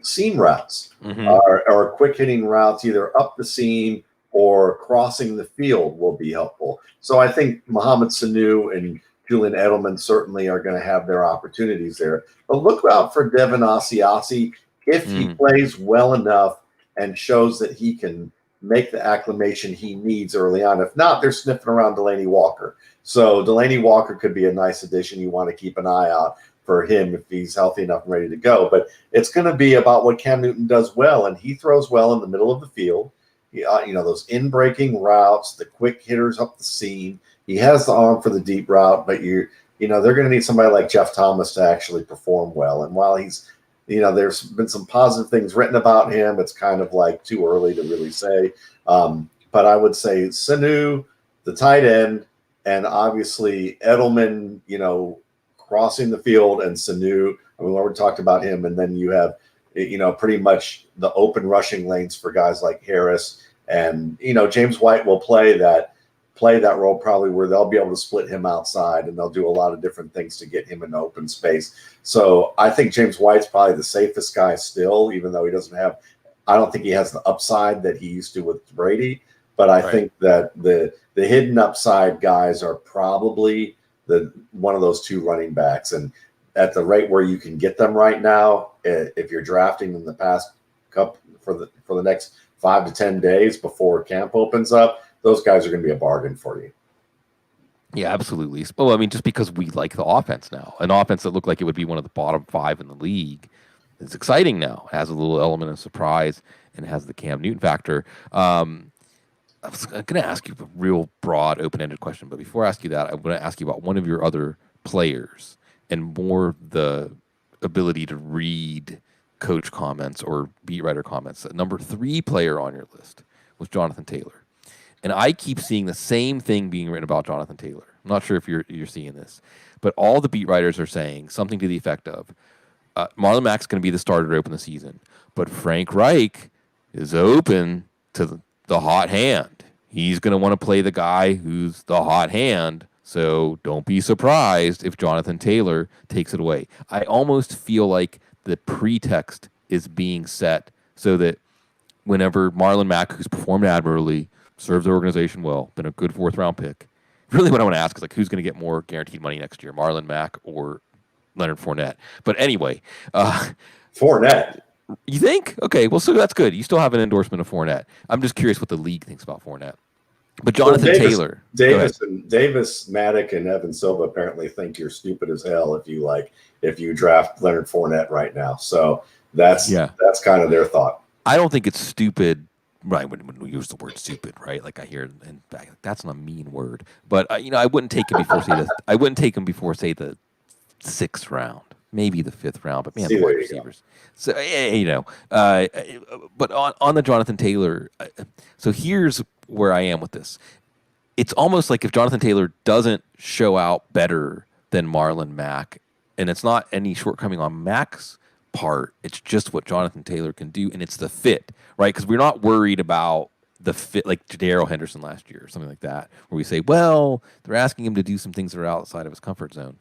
seam routes or quick hitting routes either up the seam or crossing the field will be helpful. So I think Mohamed Sanu and Julian Edelman certainly are going to have their opportunities there. But look out for Devin Asiasi if he plays well enough and shows that he can make the acclimation he needs early on. If not, they're sniffing around Delaney Walker. So Delaney Walker could be a nice addition. You want to keep an eye out for him if he's healthy enough and ready to go. But it's going to be about what Cam Newton does well, and he throws well in the middle of the field. Those in-breaking routes, the quick hitters up the seam. He has the arm for the deep route, but they're going to need somebody like Jeff Thomas to actually perform well. And while he's, there's been some positive things written about him, it's kind of like too early to really say. But I would say Sanu, the tight end, and obviously Edelman, crossing the field, and Sanu. I mean, we already talked about him, and then you have, pretty much the open rushing lanes for guys like Harris, and James White will play that role probably where they'll be able to split him outside, and they'll do a lot of different things to get him in open space. So I think James White's probably the safest guy still, even though I don't think he has the upside that he used to with Brady, but I think that the hidden upside guys are probably one of those two running backs. And at the rate where you can get them right now, if you're drafting in the past couple for the next 5 to 10 days before camp opens up, those guys are going to be a bargain for you. Yeah, absolutely. Well, I mean, just because we like the offense now, an offense that looked like it would be one of the bottom 5 in the league, it's exciting now. It has a little element of surprise and has the Cam Newton factor. I was going to ask you a real broad, open-ended question, but before I ask you that, I want to ask you about one of your other players and more the ability to read coach comments or beat writer comments. The number 3 player on your list was Jonathan Taylor. And I keep seeing the same thing being written about Jonathan Taylor. I'm not sure if you're seeing this, but all the beat writers are saying something to the effect of, Marlon Mack's going to be the starter to open the season, but Frank Reich is open to the hot hand. He's going to want to play the guy who's the hot hand, so don't be surprised if Jonathan Taylor takes it away. I almost feel like the pretext is being set so that whenever Marlon Mack, who's performed admirably, serves the organization well, been a good 4th-round pick. Really what I want to ask is, who's going to get more guaranteed money next year, Marlon Mack or Leonard Fournette? But anyway. Fournette. You think? Okay, well, so that's good. You still have an endorsement of Fournette. I'm just curious what the league thinks about Fournette. But Jonathan Taylor. Davis, Maddock, and Evan Silva apparently think you're stupid as hell if you draft Leonard Fournette right now. So that's kind of their thought. I don't think it's stupid. Right, when we use the word stupid, right? Like I hear, and that's not a mean word, but I wouldn't take him before say the 6th round, maybe the 5th round, but man, the wide receivers. So but on the Jonathan Taylor, so here's where I am with this. It's almost like if Jonathan Taylor doesn't show out better than Marlon Mack, and it's not any shortcoming on Mack's part, it's just what Jonathan Taylor can do, and it's the fit, right? Because we're not worried about the fit like Darrell Henderson last year or something like that, where we say, well, they're asking him to do some things that are outside of his comfort zone.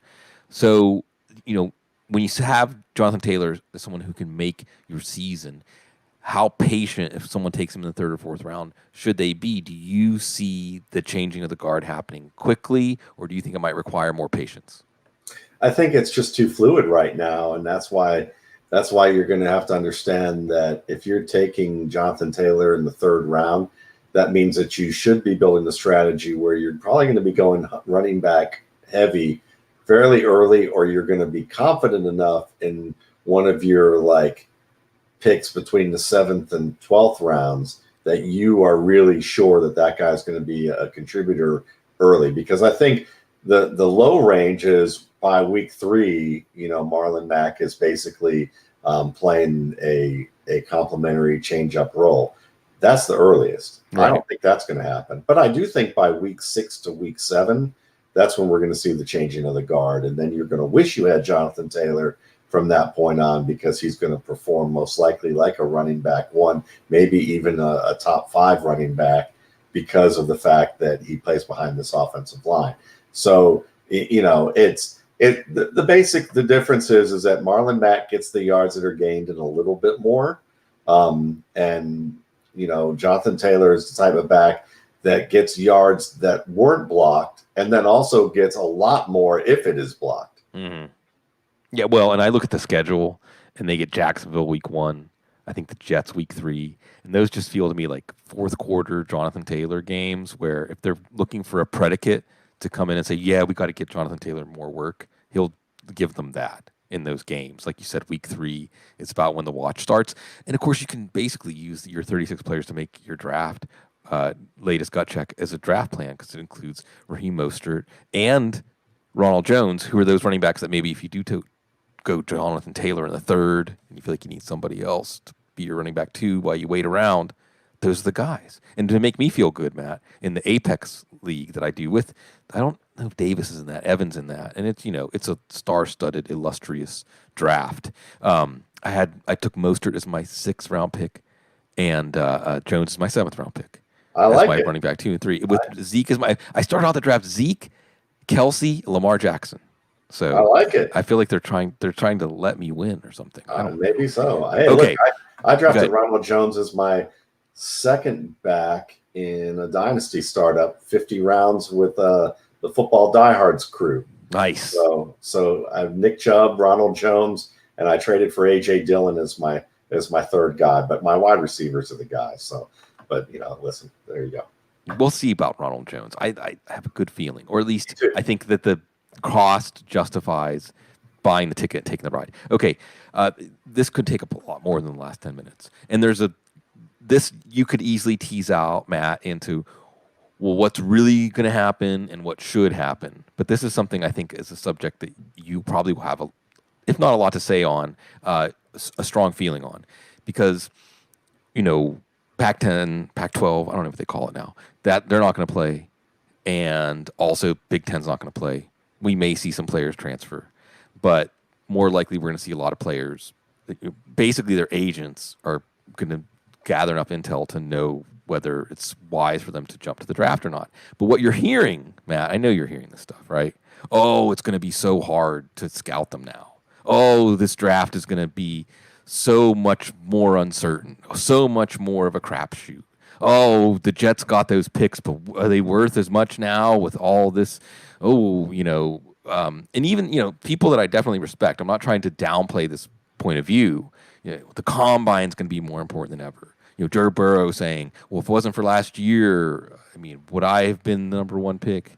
So, when you have Jonathan Taylor as someone who can make your season, how patient, if someone takes him in the 3rd or 4th round, should they be? Do you see the changing of the guard happening quickly, or do you think it might require more patience? I think it's just too fluid right now, and that's why you're going to have to understand that if you're taking Jonathan Taylor in the 3rd round, that means that you should be building the strategy where you're probably going to be going running back heavy fairly early, or you're going to be confident enough in one of your picks between the 7th and 12th rounds that you are really sure that guy's going to be a contributor early. Because I think the low range is by week 3, Marlon Mack is basically playing a complementary change-up role. That's the earliest. Right. I don't think that's going to happen. But I do think by week 6 to week 7, that's when we're going to see the changing of the guard. And then you're going to wish you had Jonathan Taylor from that point on, because he's going to perform most likely like a running back 1, maybe even a top 5 running back because of the fact that he plays behind this offensive line. So, you know, the difference is that Marlon Mack gets the yards that are gained and a little bit more. And, you know, Jonathan Taylor is the type of back that gets yards that weren't blocked and then also gets a lot more if it is blocked. Mm-hmm. Yeah, well, and I look at the schedule, and they get Jacksonville week 1. I think the Jets week 3. And those just feel to me like fourth quarter Jonathan Taylor games where if they're looking for a predicate to come in and say, yeah, we got to get Jonathan Taylor more work, he'll give them that in those games. Like you said, week 3, it's about when the watch starts. And, of course, you can basically use your 36 players to make your draft latest gut check as a draft plan because it includes Raheem Mostert and Ronald Jones, who are those running backs that maybe if you do go Jonathan Taylor in the 3rd and you feel like you need somebody else to be your running back 2 while you wait around, those are the guys. And to make me feel good, Matt, in the Apex League that I do with, I don't know if Davis is in that, Evans in that, and it's, you know, it's a star-studded, illustrious draft. I took Mostert as my 6th round pick, and Jones is my 7th round pick. I That's like my it. running back 2 and 3. With Zeke as I started out the draft Zeke, Kelsey, Lamar Jackson. So I like it. I feel like they're trying to let me win or something. I don't maybe know. so. Hey, Okay. Look, I drafted Ronald Jones as my 2nd back in a dynasty startup, 50 rounds with the Football Diehards crew. Nice. So I have Nick Chubb, Ronald Jones, and I traded for A.J. Dillon as my 3rd guy. But my wide receivers are the guys. So, but you know, listen, there you go. We'll see about Ronald Jones. I have a good feeling, or at least I think that the cost justifies buying the ticket, taking the ride. Okay, this could take up a lot more than the last 10 minutes. And this you could easily tease out, Matt, into, well, what's really going to happen and what should happen. But this is something I think is a subject that you probably will have, if not a lot to say on, a strong feeling on. Because, you know, Pac-10, Pac-12, I don't know what they call it now, that they're not going to play. And also Big Ten's not going to play. We may see some players transfer. But more likely we're going to see a lot of players. Basically, their agents are going to gather enough intel to know whether it's wise for them to jump to the draft or not. But what you're hearing, Matt, I know you're hearing this stuff, right? Oh, it's going to be so hard to scout them now. Oh, this draft is going to be so much more uncertain, so much more of a crapshoot. Oh, the Jets got those picks, but are they worth as much now with all this? Oh, you know, and even, you know, people that I definitely respect. I'm not trying to downplay this point of view. You know, the combine's going to be more important than ever. You know, Joe Burrow saying, well, if it wasn't for last year, I mean, would I have been the number 1 pick?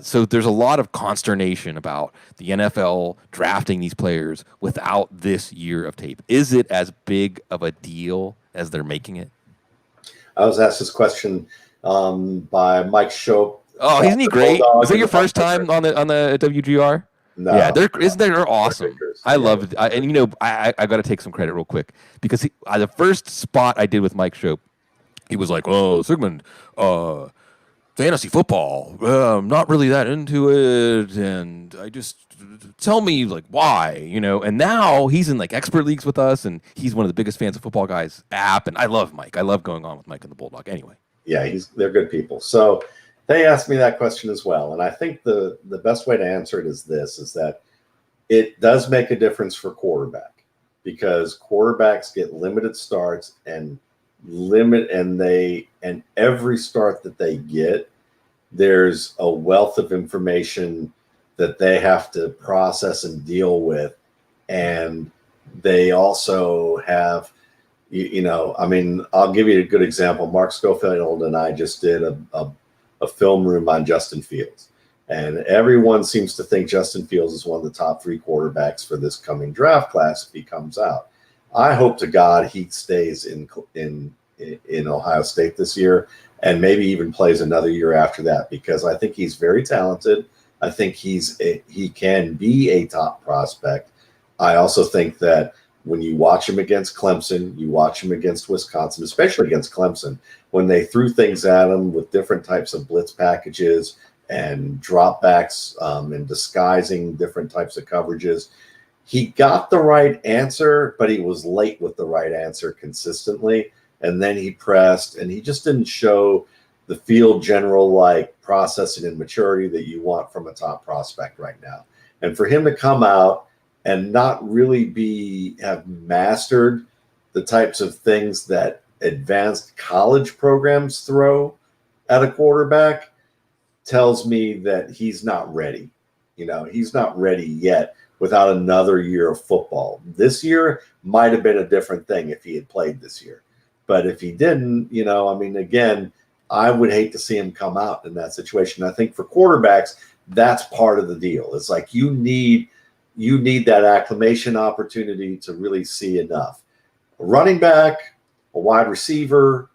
So there's a lot of consternation about the NFL drafting these players without this year of tape. Is it as big of a deal as they're making it? I was asked this question by Mike Shope. Oh, isn't he great? Was it your first time on the WGR? No. Yeah, they're awesome. I love it. And, you know, I got to take some credit real quick because the first spot I did with Mike Shope, he was like, oh, Sigmund, fantasy football, I'm not really that into it. And I just, tell me, like, why, you know? And now he's in, like, expert leagues with us, and he's one of the biggest fans of Football Guys app. And I love Mike. I love going on with Mike and the Bulldog anyway. Yeah, they're good people. So they asked me that question as well. And I think the best way to answer it is that it does make a difference for quarterback because quarterbacks get limited starts and every start that they get, there's a wealth of information that they have to process and deal with. And they also have, you know, I mean, I'll give you a good example. Mark Schofield and I just did a film room on Justin Fields. And everyone seems to think Justin Fields is one of the top 3 quarterbacks for this coming draft class if he comes out. I hope to God he stays in Ohio State this year and maybe even plays another year after that because I think he's very talented. I think he can be a top prospect. I also think that when you watch him against Clemson, you watch him against Wisconsin, especially against Clemson, when they threw things at him with different types of blitz packages and dropbacks and disguising different types of coverages, he got the right answer, but he was late with the right answer consistently. And then he pressed, and he just didn't show the field general like processing and maturity that you want from a top prospect right now. And for him to come out and not really have mastered the types of things that advanced college programs throw at a quarterback tells me that he's not ready. He's not ready yet without another year of football. This year might have been a different thing if he had played this year. But if he didn't, again, I would hate to see him come out in that situation. I think for quarterbacks, that's part of the deal. It's like you need that acclimation opportunity to really see enough. A running back, a wide receiver.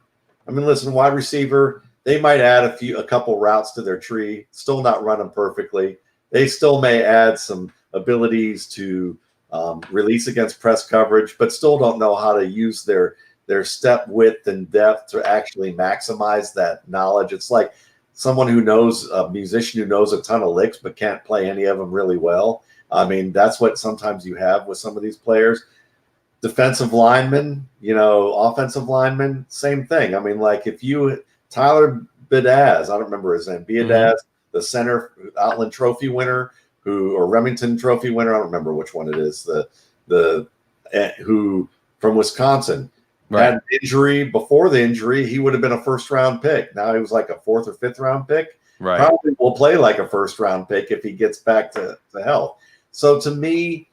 Listen, wide receiver, they might add a couple routes to their tree, still not run them perfectly. They still may add some abilities to release against press coverage, but still don't know how to use their step width and depth to actually maximize that knowledge. It's like someone a musician who knows a ton of licks but can't play any of them really well. That's what sometimes you have with some of these players. Defensive linemen, offensive linemen, same thing. If Tyler Biadasz, I don't remember his name, Biadasz, the center Outland Trophy winner, or Remington Trophy winner, I don't remember which one it is, who from Wisconsin. Right. Had an injury. Before the injury, he would have been a first-round pick. Now he was like a fourth or fifth-round pick. Right. Probably will play like a first-round pick if he gets back to health. So to me,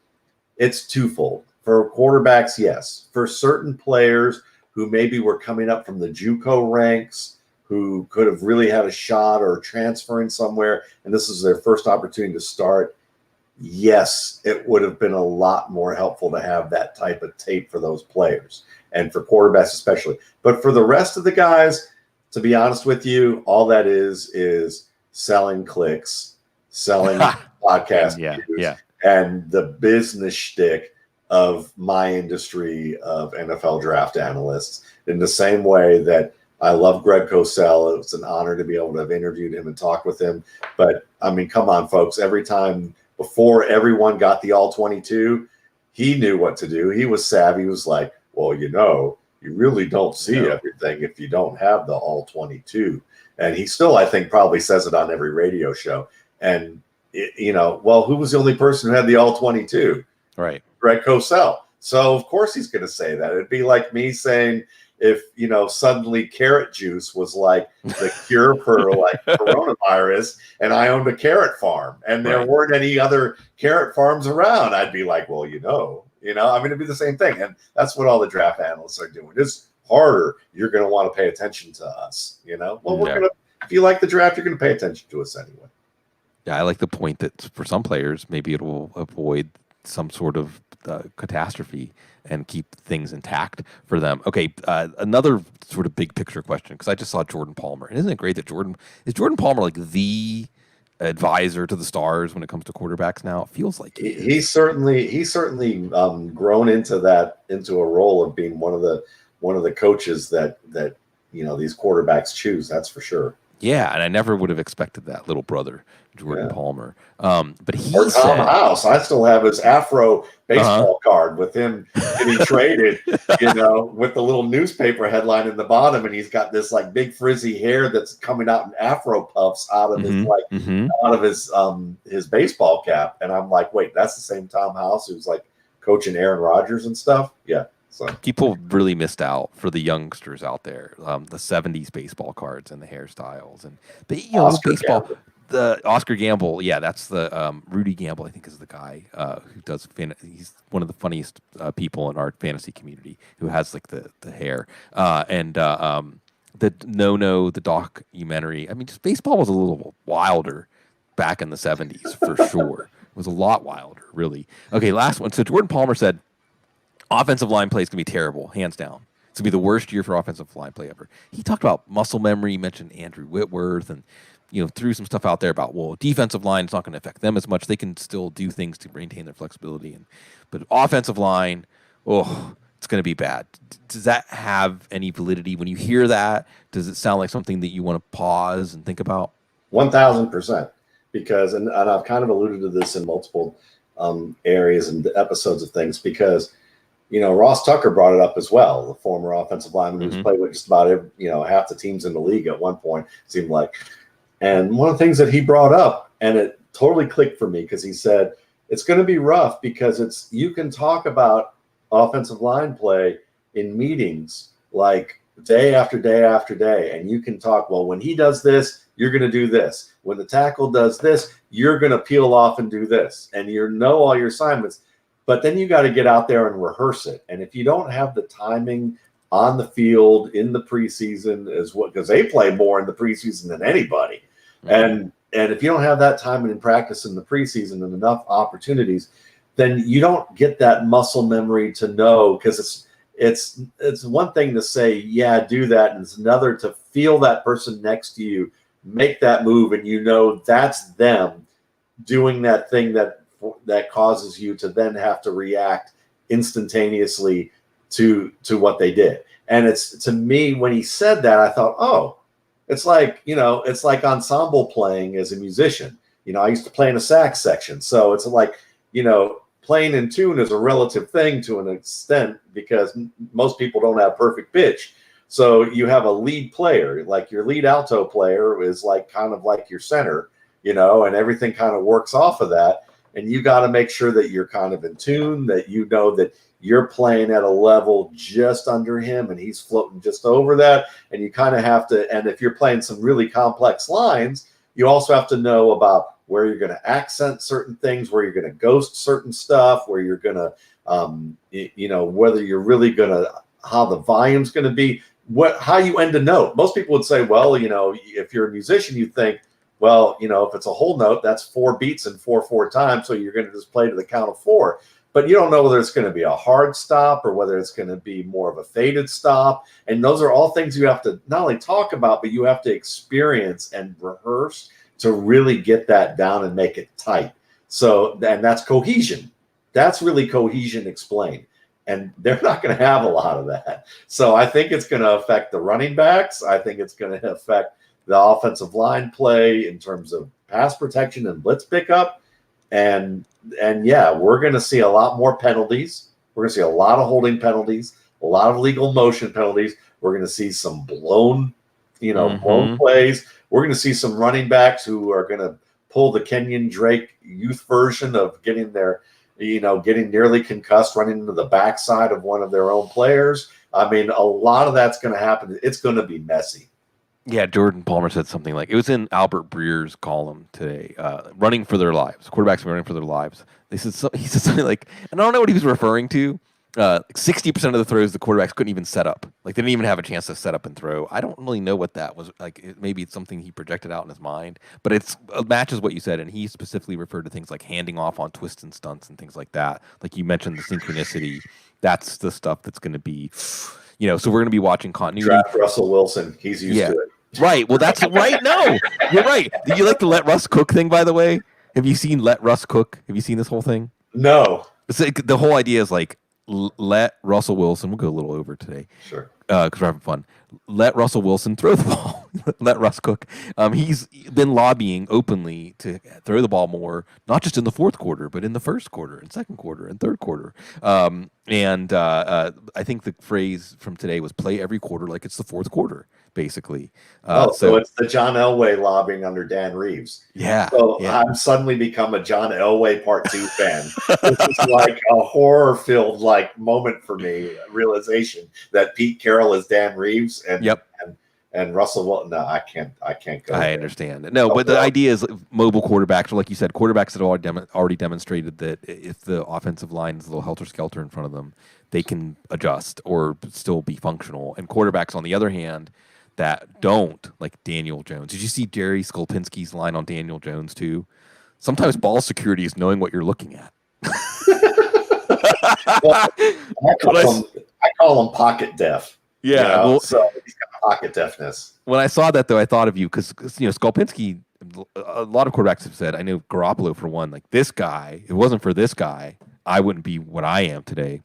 it's twofold. For quarterbacks, yes. For certain players who maybe were coming up from the JUCO ranks, who could have really had a shot or transferring somewhere, and this is their first opportunity to start, yes, it would have been a lot more helpful to have that type of tape for those players. And for quarterbacks especially. But for the rest of the guys, to be honest with you, all that is selling clicks, selling podcast views, and the business shtick of my industry of NFL draft analysts. In the same way that I love Greg Cosell. It was an honor to be able to have interviewed him and talk with him. But, come on, folks. Every time before everyone got the all-22, he knew what to do. He was savvy. He was like, well, you really don't see everything if you don't have the all-22. And he still, I think, probably says it on every radio show. And, who was the only person who had the all-22? Right. Greg Cosell. So, of course, he's going to say that. It'd be like me saying if, suddenly carrot juice was like the cure for like coronavirus and I owned a carrot farm and there weren't any other carrot farms around, I'd be like, well, it'd be the same thing. And that's what all the draft analysts are doing. It's harder. You're going to want to pay attention to us, Well, if you like the draft, you're going to pay attention to us anyway. Yeah, I like the point that for some players, maybe it will avoid some sort of catastrophe and keep things intact for them. Okay, another sort of big picture question, because I just saw Jordan Palmer. And isn't it great that is Jordan Palmer like the advisor to the stars when it comes to quarterbacks now? It feels like he's certainly grown into a role of being one of the coaches that these quarterbacks choose. That's for sure. Yeah, and I never would have expected that, little brother Jordan Palmer. But he or Tom House. I still have his Afro baseball card with him getting traded, with the little newspaper headline in the bottom, and he's got this like big frizzy hair that's coming out in Afro puffs out of his baseball cap. And I'm like, wait, that's the same Tom House who's like coaching Aaron Rodgers and stuff? Yeah. So people really missed out for the youngsters out there. The '70s baseball cards and the hairstyles, but baseball. Gamble. The Oscar Gamble, that's the Rudy Gamble, I think, is the guy who does. He's one of the funniest people in our fantasy community who has like the hair and the documentary. Just baseball was a little wilder back in the '70s for sure. It was a lot wilder, really. Okay, last one. So Jordan Palmer said, offensive line play is going to be terrible, hands down. It's going to be the worst year for offensive line play ever. He talked about muscle memory. He mentioned Andrew Whitworth and threw some stuff out there about, defensive line is not going to affect them as much. They can still do things to maintain their flexibility. But offensive line, it's going to be bad. Does that have any validity? When you hear that, does it sound like something that you want to pause and think about? 1,000%. Because, and I've kind of alluded to this in multiple areas and episodes of things, because Ross Tucker brought it up as well, the former offensive lineman who's Mhm. played with just about every, half the teams in the league at one point, it seemed like. And one of the things that he brought up, and it totally clicked for me, because he said it's going to be rough because you can talk about offensive line play in meetings like day after day after day, and you can talk, well, when he does this, you're going to do this. When the tackle does this, you're going to peel off and do this, and you know all your assignments. But then you got to get out there and rehearse it. And if you don't have the timing on the field in the preseason, as well, because they play more in the preseason than anybody, and if you don't have that time in practice in the preseason and enough opportunities, then you don't get that muscle memory to know, because it's one thing to say, yeah, do that, and it's another to feel that person next to you make that move, and that's them doing that thing that causes you to then have to react instantaneously to what they did. And it's, to me, when he said that, I thought, oh, it's like ensemble playing as a musician. I used to play in a sax section, so it's like, playing in tune is a relative thing to an extent, because most people don't have perfect pitch. So you have a lead player, like your lead alto player is like kind of like your center, and everything kind of works off of that. And you got to make sure that you're kind of in tune, that that you're playing at a level just under him and he's floating just over that. And you kind of have to, and if you're playing some really complex lines, you also have to know about where you're going to accent certain things, where you're going to ghost certain stuff, where you're going to, whether you're really going to, how the volume's going to be, how you end a note. Most people would say, well, if you're a musician, you think, well, if it's a whole note, that's 4 beats and 4/4 times. So you're going to just play to the count of 4. But you don't know whether it's going to be a hard stop or whether it's going to be more of a faded stop. And those are all things you have to not only talk about, but you have to experience and rehearse to really get that down and make it tight. So, and that's cohesion. That's really cohesion explained. And they're not going to have a lot of that. So I think it's going to affect the running backs. I think it's going to affect the offensive line play in terms of pass protection and blitz pickup. And yeah, we're going to see a lot more penalties. We're going to see a lot of holding penalties, a lot of legal motion penalties. We're going to see some blown plays. We're going to see some running backs who are going to pull the Kenyon Drake youth version of getting getting nearly concussed, running into the backside of one of their own players. I mean, a lot of that's going to happen. It's going to be messy. Yeah, Jordan Palmer said something like, it was in Albert Breer's column today, running for their lives. Quarterbacks running for their lives. He said something like, and I don't know what he was referring to. 60% of the throws the quarterbacks couldn't even set up. Like, they didn't even have a chance to set up and throw. I don't really know what that was. Like, maybe it's something he projected out in his mind, but it matches what you said. And he specifically referred to things like handing off on twists and stunts and things like that. Like you mentioned, the synchronicity. That's the stuff that's going to be, so we're going to be watching continuity. Draft Russell Wilson. He's used to it. Right. Well, that's right. No, you're right. Do you like the let Russ cook thing, by the way? Have you seen Let Russ Cook? Have you seen this whole thing? No. It's like, the whole idea is like, let Russell Wilson, we'll go a little over today. Sure. Because we're having fun. Let Russell Wilson throw the ball. Let Russ cook. He's been lobbying openly to throw the ball more, not just in the fourth quarter, but in the first quarter and second quarter and third quarter. And I think the phrase from today was play every quarter like it's the fourth quarter, basically. So it's the John Elway lobbying under Dan Reeves. Yeah. So yeah. I've suddenly become a John Elway Part 2 fan. This is like a horror-filled moment for me, realization that Pete Carroll is Dan Reeves and Russell Wilson. No, I can't go. I understand. No, but the idea is mobile quarterbacks, or like you said, quarterbacks that already demonstrated that if the offensive line is a little helter-skelter in front of them, they can adjust or still be functional. And quarterbacks, on the other hand, that don't, like Daniel Jones. Did you see Jerry Skolpinski's line on Daniel Jones too? Sometimes ball security is knowing what you're looking at. Well, I call him pocket deaf. Yeah, so he's got pocket deafness. When I saw that, though, I thought of you because Skolpinski. A lot of quarterbacks have said. I know Garoppolo for one. Like, this guy, if it wasn't for this guy, I wouldn't be what I am today.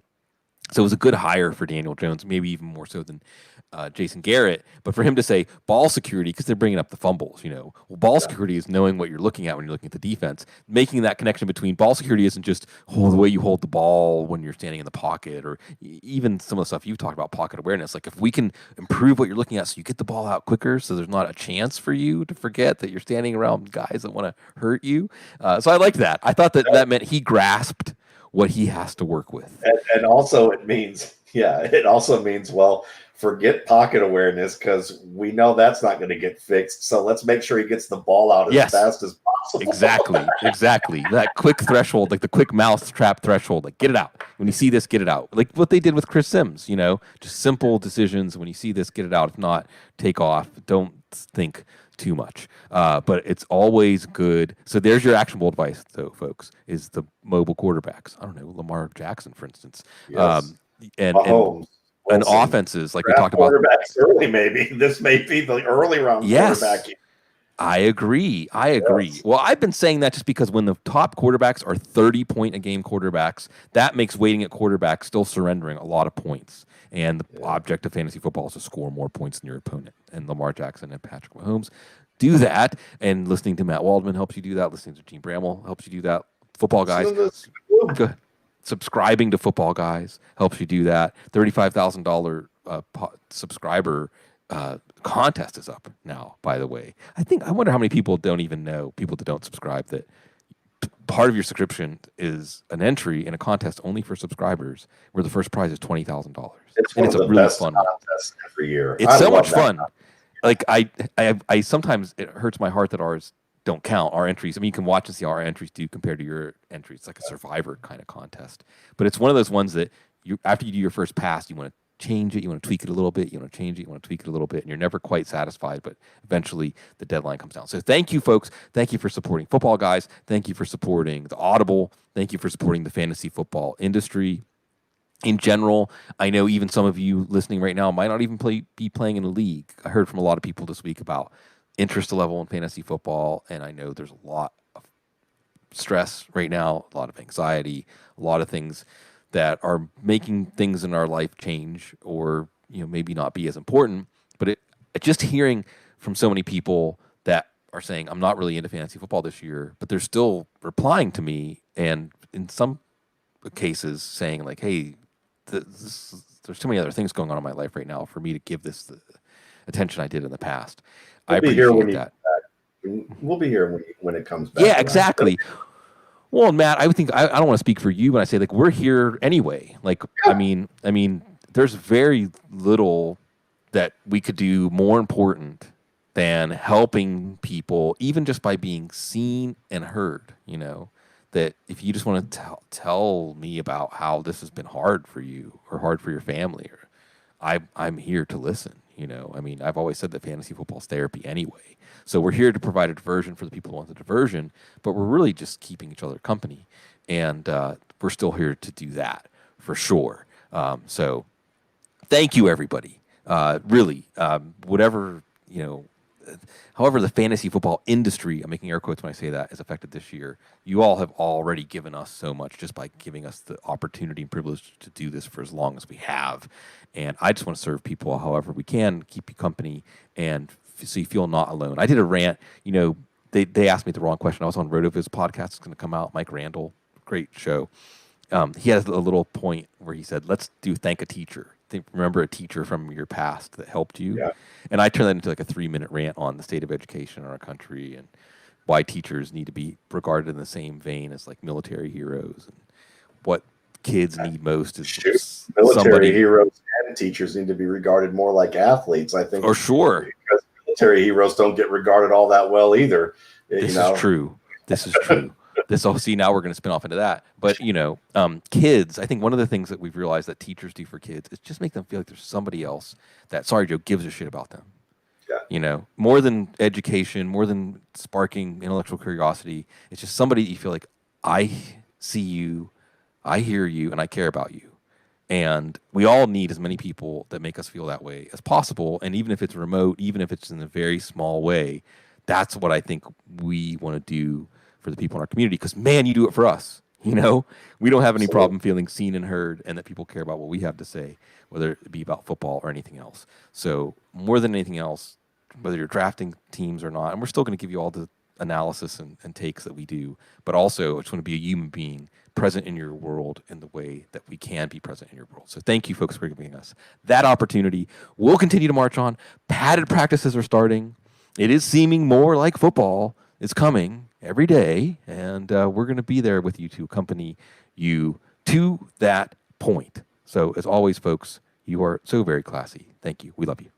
So it was a good hire for Daniel Jones, maybe even more so than Jason Garrett. But for him to say ball security, because they're bringing up the fumbles, well, ball security is knowing what you're looking at when you're looking at the defense. Making that connection between ball security isn't just the way you hold the ball when you're standing in the pocket, or even some of the stuff you've talked about, pocket awareness. Like if we can improve what you're looking at so you get the ball out quicker, so there's not a chance for you to forget that you're standing around guys that want to hurt you. So I liked that. I thought that meant he grasped what he has to work with. And also it means, well, forget pocket awareness, because we know that's not going to get fixed. So let's make sure he gets the ball out as fast as possible. Exactly. That quick threshold, like the quick mouse trap threshold, like get it out. When you see this, get it out. Like what they did with Chris Sims, just simple decisions. When you see this, get it out. If not, take off. Don't think too much. But it's always good. So there's your actionable advice, though, folks, is the mobile quarterbacks. I don't know, Lamar Jackson, for instance. Yes. And Mahomes. And offenses, like we talked about. Quarterbacks early, maybe. This may be the early round quarterback. I agree. Yes. Well, I've been saying that just because when the top quarterbacks are 30-point-a-game quarterbacks, that makes waiting at quarterback still surrendering a lot of points. And the object of fantasy football is to score more points than your opponent. And Lamar Jackson and Patrick Mahomes do that. And listening to Matt Waldman helps you do that. Listening to Jene Bramel helps you do that. Football guys. Good. Subscribing to Football Guys helps you do that. $35,000 subscriber contest is up now, by the way. I wonder how many people don't even know, people that don't subscribe, that part of your subscription is an entry in a contest only for subscribers where the first prize is $20,000. It's a really fun contest every year. It's so much fun. Like I sometimes it hurts my heart that ours don't count, our entries. I mean, you can watch and see how our entries do compared to your entries. It's like a Survivor kind of contest. But it's one of those ones that after you do your first pass, you want to change it, you want to tweak it a little bit, you want to change it, you want to tweak it a little bit, and you're never quite satisfied, but eventually the deadline comes down. So thank you, folks. Thank you for supporting Football Guys. Thank you for supporting the Audible. Thank you for supporting the fantasy football industry in general. I know even some of you listening right now might not even be playing in a league. I heard from a lot of people this week about interest level in fantasy football, and I know there's a lot of stress right now, a lot of anxiety, a lot of things that are making things in our life change, or maybe not be as important. But just hearing from so many people that are saying, I'm not really into fantasy football this year, but they're still replying to me, and in some cases saying like, hey, there's too many other things going on in my life right now for me to give this the attention I did in the past. I appreciate that. We'll be here when it comes back. Yeah, exactly. Well, Matt, I would think I don't want to speak for you when I say like we're here anyway. Like, yeah. I mean, there's very little that we could do more important than helping people, even just by being seen and heard. That if you just want to tell me about how this has been hard for you or hard for your family, or I'm here to listen. I've always said that fantasy football is therapy anyway. So we're here to provide a diversion for the people who want the diversion, but we're really just keeping each other company. And we're still here to do that for sure. So thank you, everybody. Really, whatever, however the fantasy football industry, I'm making air quotes when I say that, is affected this year, you all have already given us so much just by giving us the opportunity and privilege to do this for as long as we have. And I just want to serve people however we can, keep you company, and so you feel not alone. I did a rant, they asked me the wrong question. I was on RotoViz podcast. It's going to come out. Mike Randall, great show. He has a little point where he said, let's thank a teacher. Remember a teacher from your past that helped you. Yeah. And I turned that into like a 3-minute rant on the state of education in our country and why teachers need to be regarded in the same vein as like military heroes, and what kids need most is military heroes and teachers need to be regarded more like athletes, I think. For sure. Because military heroes don't get regarded all that well either. This is true. See, now we're going to spin off into that. But, kids, I think one of the things that we've realized that teachers do for kids is just make them feel like there's somebody else that, sorry, Joe, gives a shit about them. Yeah. More than education, more than sparking intellectual curiosity, it's just somebody that you feel like, I see you, I hear you, and I care about you. And we all need as many people that make us feel that way as possible. And even if it's remote, even if it's in a very small way, that's what I think we want to do for the people in our community. Because, man, you do it for us. You know, we don't have any Absolutely. problem feeling seen and heard, and that people care about what we have to say, whether it be about football or anything else. So more than anything else, whether you're drafting teams or not, and we're still going to give you all the analysis and takes that we do, but also I just want to be a human being present in your world in the way that we can be present in your world. So thank you, folks, for giving us that opportunity. We'll continue to march on. Padded practices are starting. It is seeming more like football is coming every day, and we're going to be there with you to accompany you to that point. So as always, folks, you are so very classy. Thank you. We love you.